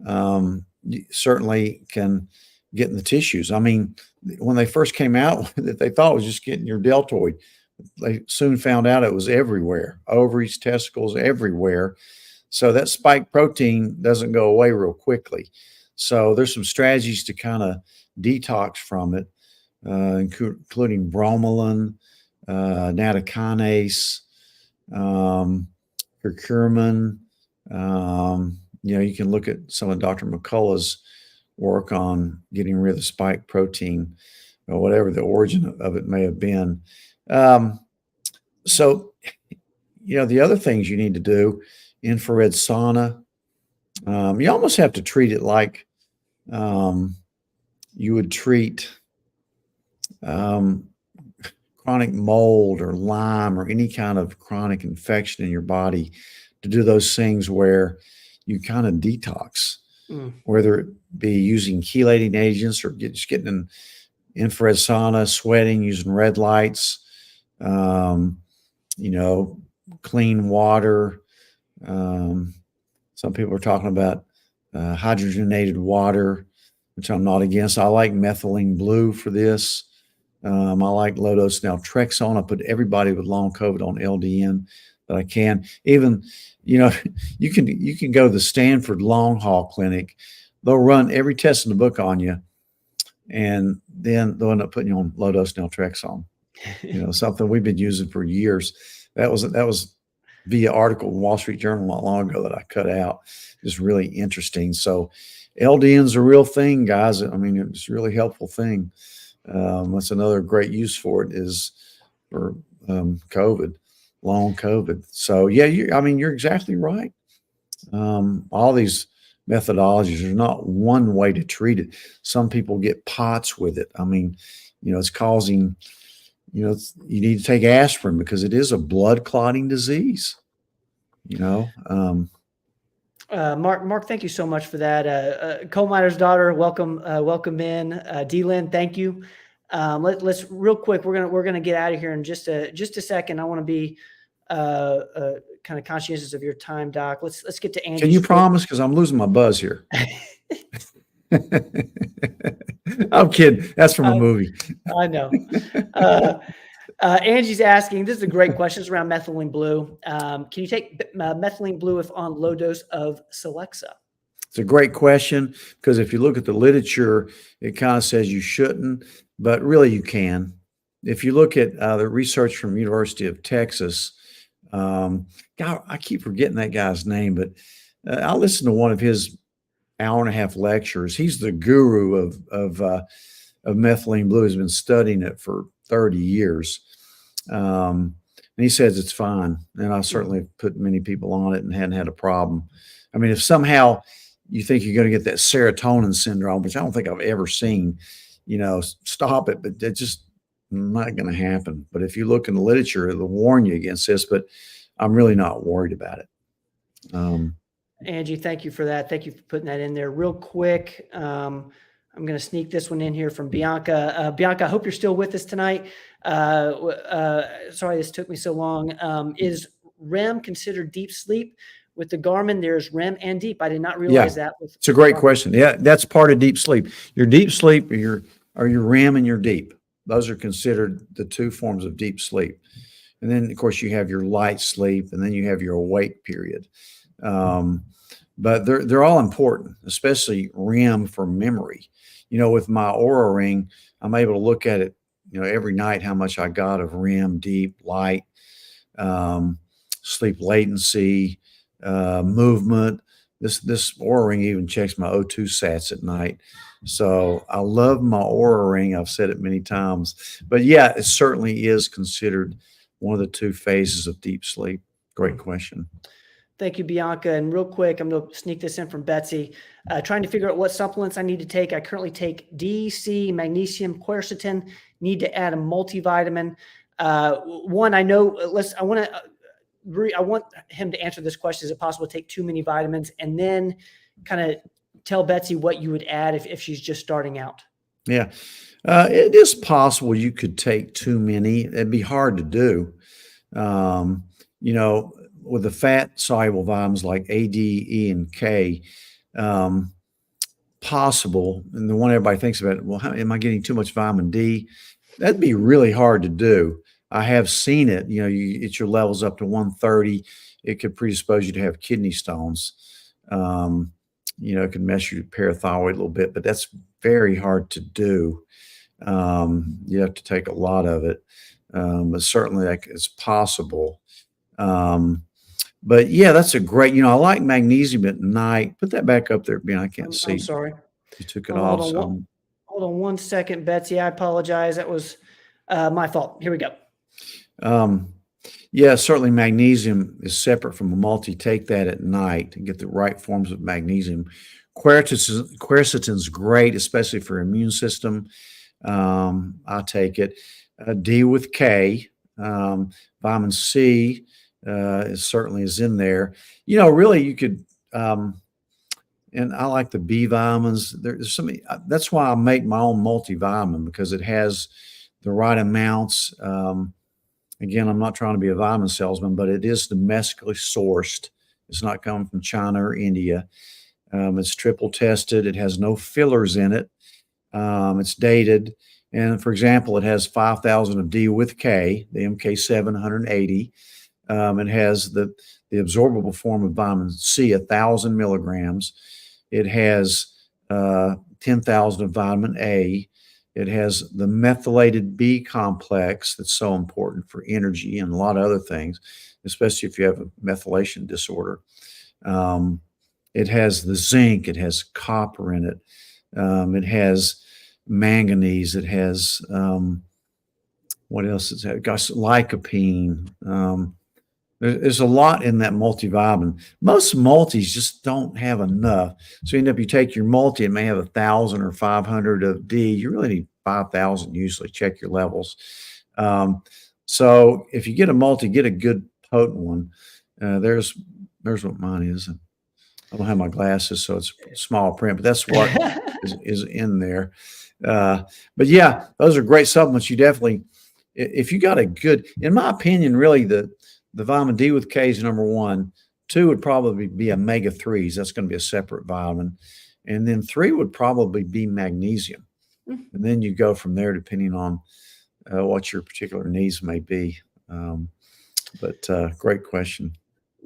You certainly can get in the tissues. I mean, when they first came out, that they thought it was just getting your deltoid. They soon found out it was everywhere, ovaries, testicles, everywhere. So that spike protein doesn't go away real quickly. So there's some strategies to kind of detox from it, including bromelain, nattokinase, curcumin. You can look at some of Dr. McCullough's work on getting rid of the spike protein or whatever the origin of it may have been. So, the other things you need to do, infrared sauna, you almost have to treat it like you would treat chronic mold or Lyme or any kind of chronic infection in your body, to do those things where you kind of detox, whether it be using chelating agents or just getting in infrared sauna, sweating, using red lights, um, clean water. Some people are talking about hydrogenated water, which I'm not against. I like methylene blue for this. I like low-dose naltrexone. I put everybody with long COVID on LDN that I can. Even, you can go to the Stanford Long Haul Clinic. They'll run every test in the book on you, and then they'll end up putting you on low-dose naltrexone. Something we've been using for years. That was via article in Wall Street Journal not long ago that I cut out. It's really interesting. So LDN's a real thing, guys. I mean, it's a really helpful thing. That's another great use for it is for COVID, long COVID. So yeah, you're exactly right. All these methodologies, there's not one way to treat it. Some people get POTS with it. I mean, it's causing, you need to take aspirin because it is a blood clotting disease, Mark, thank you so much for that. Coal miner's daughter, welcome in. D-Lynn, thank you. Let's real quick. We're gonna get out of here in just a second. I want to be kind of conscientious of your time, Doc. Let's get to Angie. Can you promise? Because I'm losing my buzz here. I'm kidding. That's from a movie. I know. Angie's asking, this is a great question. It's around methylene blue. Can you take methylene blue if on low dose of Celexa? It's a great question because if you look at the literature, it kind of says you shouldn't, but really you can. If you look at the research from University of Texas, God, I keep forgetting that guy's name, but I listened to one of his hour-and-a-half lectures. He's the guru of methylene blue. He's been studying it for 30 years. And he says it's fine. And I certainly have put many people on it and hadn't had a problem. I mean, if somehow you think you're going to get that serotonin syndrome, which I don't think I've ever seen, stop it, but it's just not going to happen. But if you look in the literature, it'll warn you against this, but I'm really not worried about it. Angie, thank you for that. Thank you for putting that in there real quick. I'm going to sneak this one in here from Bianca. Bianca, I hope you're still with us tonight. Sorry, this took me so long. Is REM considered deep sleep? With the Garmin, there's REM and deep. I did not realize that. It's a great question. Yeah, that's part of deep sleep. Your deep sleep or your REM and your deep. Those are considered the two forms of deep sleep. And then, of course, you have your light sleep, and then you have your awake period. But they're all important, especially REM for memory. With my Oura Ring, I'm able to look at it, every night how much I got of REM, deep, light, sleep latency, movement. This Oura Ring even checks my O2 sats at night. So I love my Oura Ring. I've said it many times. But yeah, it certainly is considered one of the two phases of deep sleep. Great question. Thank you, Bianca. And real quick, I'm going to sneak this in from Betsy. Trying to figure out what supplements I need to take. I currently take D, C, magnesium, quercetin. Need to add a multivitamin. One, I know. I want him to answer this question. Is it possible to take too many vitamins? And then kind of tell Betsy what you would add if she's just starting out. Yeah, it is possible you could take too many. It'd be hard to do. With the fat soluble vitamins like A, D, E, and K, possible. And the one everybody thinks about, well, am I getting too much vitamin D? That'd be really hard to do. I have seen it. You get your levels up to 130. It could predispose you to have kidney stones. It could mess your parathyroid a little bit, but that's very hard to do. You have to take a lot of it, but certainly it's possible. But yeah, that's a great, I like magnesium at night. Put that back up there, Ben. I can't see. I'm sorry. You took it off. Hold on 1 second, Betsy. I apologize. That was my fault. Here we go. Yeah, certainly magnesium is separate from a multi. Take that at night and get the right forms of magnesium. Quercetin's great, especially for immune system. I take it. D with K. Vitamin C certainly is in there. Really you could, and I like the B vitamins. There's so many. That's why I make my own multivitamin because it has the right amounts. Again, I'm not trying to be a vitamin salesman, but it is domestically sourced. It's not coming from China or India. It's triple tested. It has no fillers in it. It's dated. And for example, it has 5,000 of D with K, the MK780. It has the absorbable form of vitamin C, 1,000 milligrams. It has 10,000 of vitamin A. It has the methylated B complex that's so important for energy and a lot of other things, especially if you have a methylation disorder. It has the zinc. It has copper in it. It has manganese. It has what else is that? Gosh, lycopene. There's a lot in that multivitamin. Most multis just don't have enough. So you take your multi, it may have 1,000 or 500 of D. You really need 5,000 usually. Check your levels. So if you get a multi, get a good potent one. There's what mine is. I don't have my glasses, so it's small print, but that's what is in there. But yeah, those are great supplements. You definitely, if you got a good, in my opinion, really the vitamin D with K is number one. 2 would probably be omega-3s. That's going to be a separate vitamin. And then 3 would probably be magnesium. And then you go from there depending on what your particular needs may be. But great question.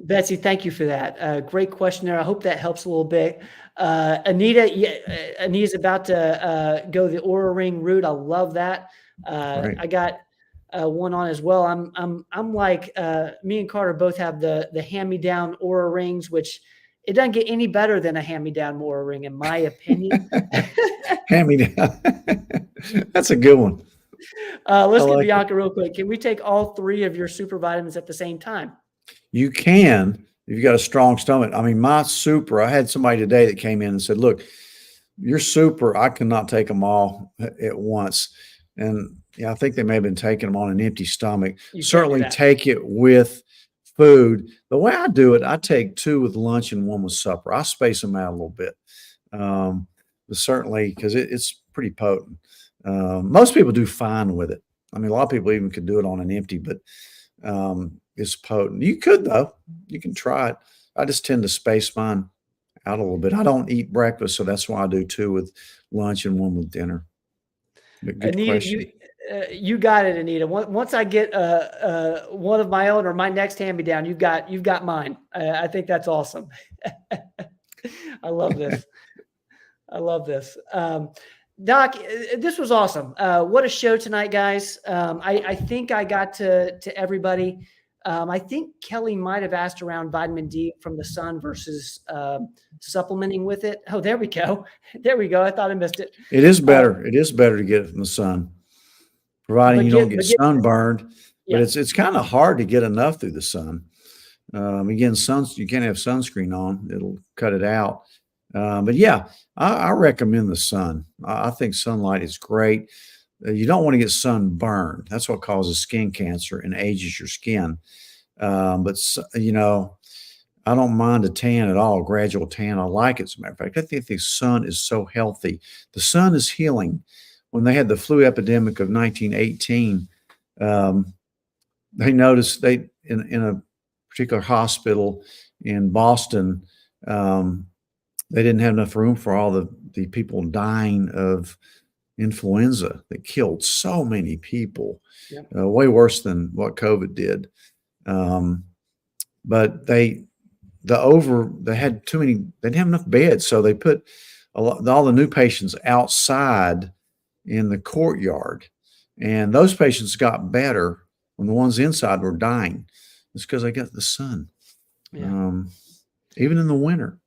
Betsy, thank you for that. Great question there. I hope that helps a little bit. Anita, Anita's about to go the Oura Ring route. I love that. Right. I got one on as well. I'm like me and Carter both have the hand-me-down Oura Rings, which it doesn't get any better than a hand-me-down Oura Ring, in my opinion. Hand-me-down. That's a good one. Let's get Bianca real quick. Can we take all 3 of your super vitamins at the same time? You can, if you got a strong stomach. I mean, my super, I had somebody today that came in and said, look, your super, I cannot take them all at once. And yeah, I think they may have been taking them on an empty stomach. Certainly take it with food. The way I do it, I take 2 with lunch and 1 with supper. I space them out a little bit. But certainly, because it's pretty potent. Most people do fine with it. I mean, a lot of people even could do it on an empty, but it's potent. You could, though. You can try it. I just tend to space mine out a little bit. I don't eat breakfast, so that's why I do 2 with lunch and 1 with dinner. But good question. You got it, Anita. Once I get one of my own or my next hand-me-down, you've got mine. I think that's awesome. I love this. I love this. Doc, this was awesome. What a show tonight, guys. I think I got to everybody. I think Kelly might have asked around vitamin D from the sun versus supplementing with it. Oh, there we go. There we go. I thought I missed it. It is better. It is better to get it from the sun, providing you don't get sunburned. Yeah. But it's kind of hard to get enough through the sun. Again, you can't have sunscreen on. It'll cut it out. But yeah, I recommend the sun. I think sunlight is great. You don't want to get sunburned. That's what causes skin cancer and ages your skin. But I don't mind a tan at all, gradual tan. I like it. As a matter of fact, I think the sun is so healthy. The sun is healing. When they had the flu epidemic of 1918, they noticed in a particular hospital in Boston, they didn't have enough room for all the people dying of influenza that killed so many people. Yep. Way worse than what COVID did. But they had too many, they didn't have enough beds. So they put all the new patients outside in the courtyard, and those patients got better when the ones inside were dying. It's because they got the sun. Yeah. Even in the winter.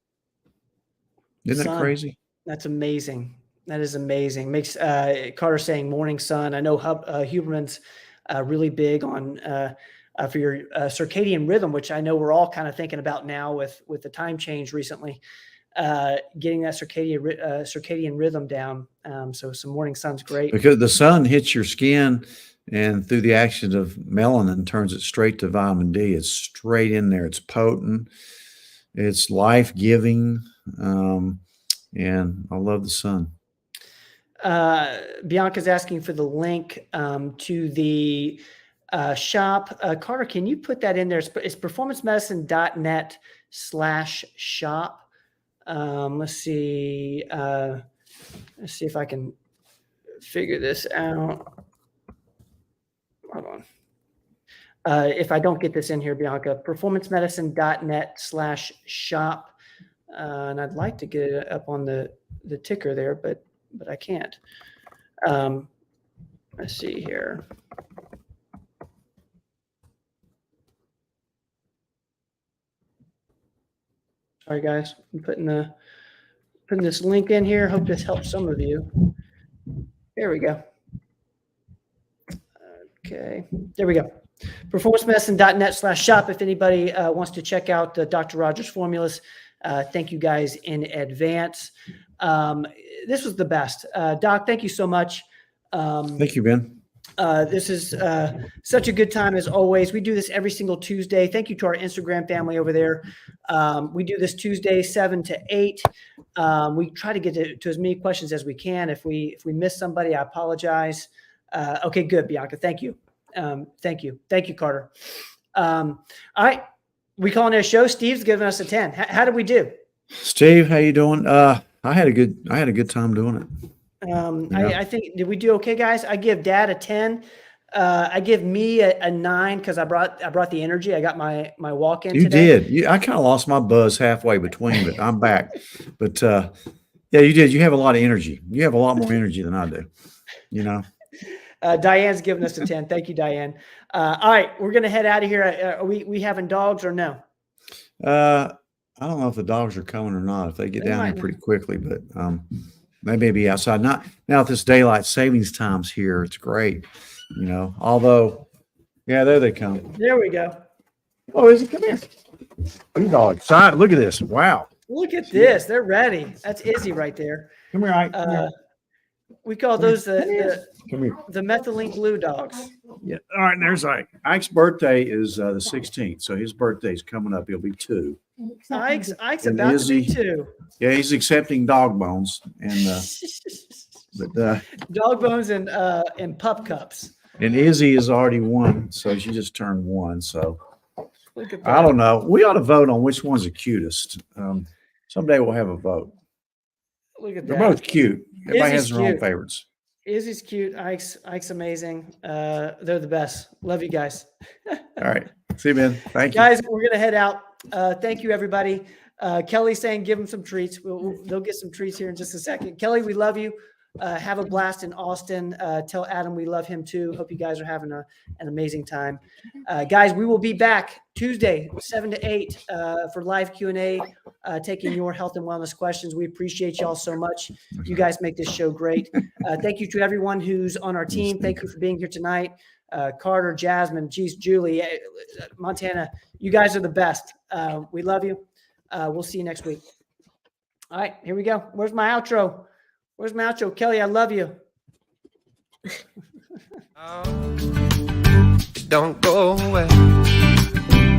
Isn't that crazy? That's amazing. That is amazing. Makes Carter saying morning sun. I know Huberman's really big on for your circadian rhythm, which I know we're all kind of thinking about now with the time change recently, getting that circadian rhythm down. So some morning sun's great. Because the sun hits your skin and through the action of melanin turns it straight to vitamin D. It's straight in there. It's potent. It's life-giving. And I love the sun. Bianca's asking for the link to the shop. Carter, can you put that in there? It's performancemedicine.net/shop. Let's see. Let's see if I can figure this out. Hold on. If I don't get this in here, Bianca, performancemedicine.net/shop. And I'd like to get it up on the ticker there, but I can't. Let's see here. Sorry, guys. I'm putting this link in here. Hope this helps some of you. There we go. Okay, there we go. Performancemedicine.net/shop. If anybody wants to check out Dr. Rogers' formulas, thank you guys in advance. This was the best. Doc, thank you so much. Thank you, Ben. This is such a good time as always. We do this every single Tuesday. Thank you to our Instagram family over there. We do this Tuesday, 7 to 8. We try to get to as many questions as we can. If we miss somebody, I apologize. Okay, good, Bianca. Thank you. Thank you, Carter. All right, we calling it a show. Steve's giving us a 10. How did we do? Steve, how you doing? I had a good time doing it. I think, did we do okay, guys? I give Dad a 10. I give me a 9 because I brought the energy. I got my walk in. You today. did. I kind of lost my buzz halfway between, but I'm back. But yeah, you did. You have a lot of energy. You have a lot more energy than I do. Diane's giving us a 10. Thank you, Diane. All right, we're gonna head out of here. Are we having dogs or no? I don't know if the dogs are coming or not. If they get down here pretty quickly, but they may be outside. Not now at this daylight savings times here. It's great, Although, yeah, there they come. There we go. Oh, is it? Come here. Two dogs. Look at this. Wow. Look at this. They're ready. That's Izzy right there. Come here, Ike. Come here. We call those Come here. the Methylene Blue dogs. Yeah. All right. There's Ike. Ike's birthday is the 16th, so his birthday's coming up. He'll be 2. Ike's And about to be Izzy- 2. Yeah, he's accepting dog bones, and Dog bones and pup cups. and Izzy is already 1, so she just turned 1. So Look at that. I don't know. We ought to vote on which one's the cutest. Someday we'll have a vote. Look at They're that. both cute. Everybody Izzy's has their own cute. favorites. Izzy's cute. Ike's amazing. They're the best. Love you guys. All right. See you, man. Thank you. Guys, we're going to head out. Thank you, everybody. Kelly's saying give them some treats. They'll get some treats here in just a second. Kelly, we love you. Have a blast in Austin. Tell Adam we love him too. Hope you guys are having an amazing time. Guys, we will be back Tuesday, 7 to 8 for live Q&A, taking your health and wellness questions. We appreciate y'all so much. You guys make this show great. Thank you to everyone who's on our team. Thank you for being here tonight. Carter, Jasmine, geez, Julie, Montana, you guys are the best. We love you. We'll see you next week. All right, here we go. Where's my outro? Kelly, I love you. Don't go away.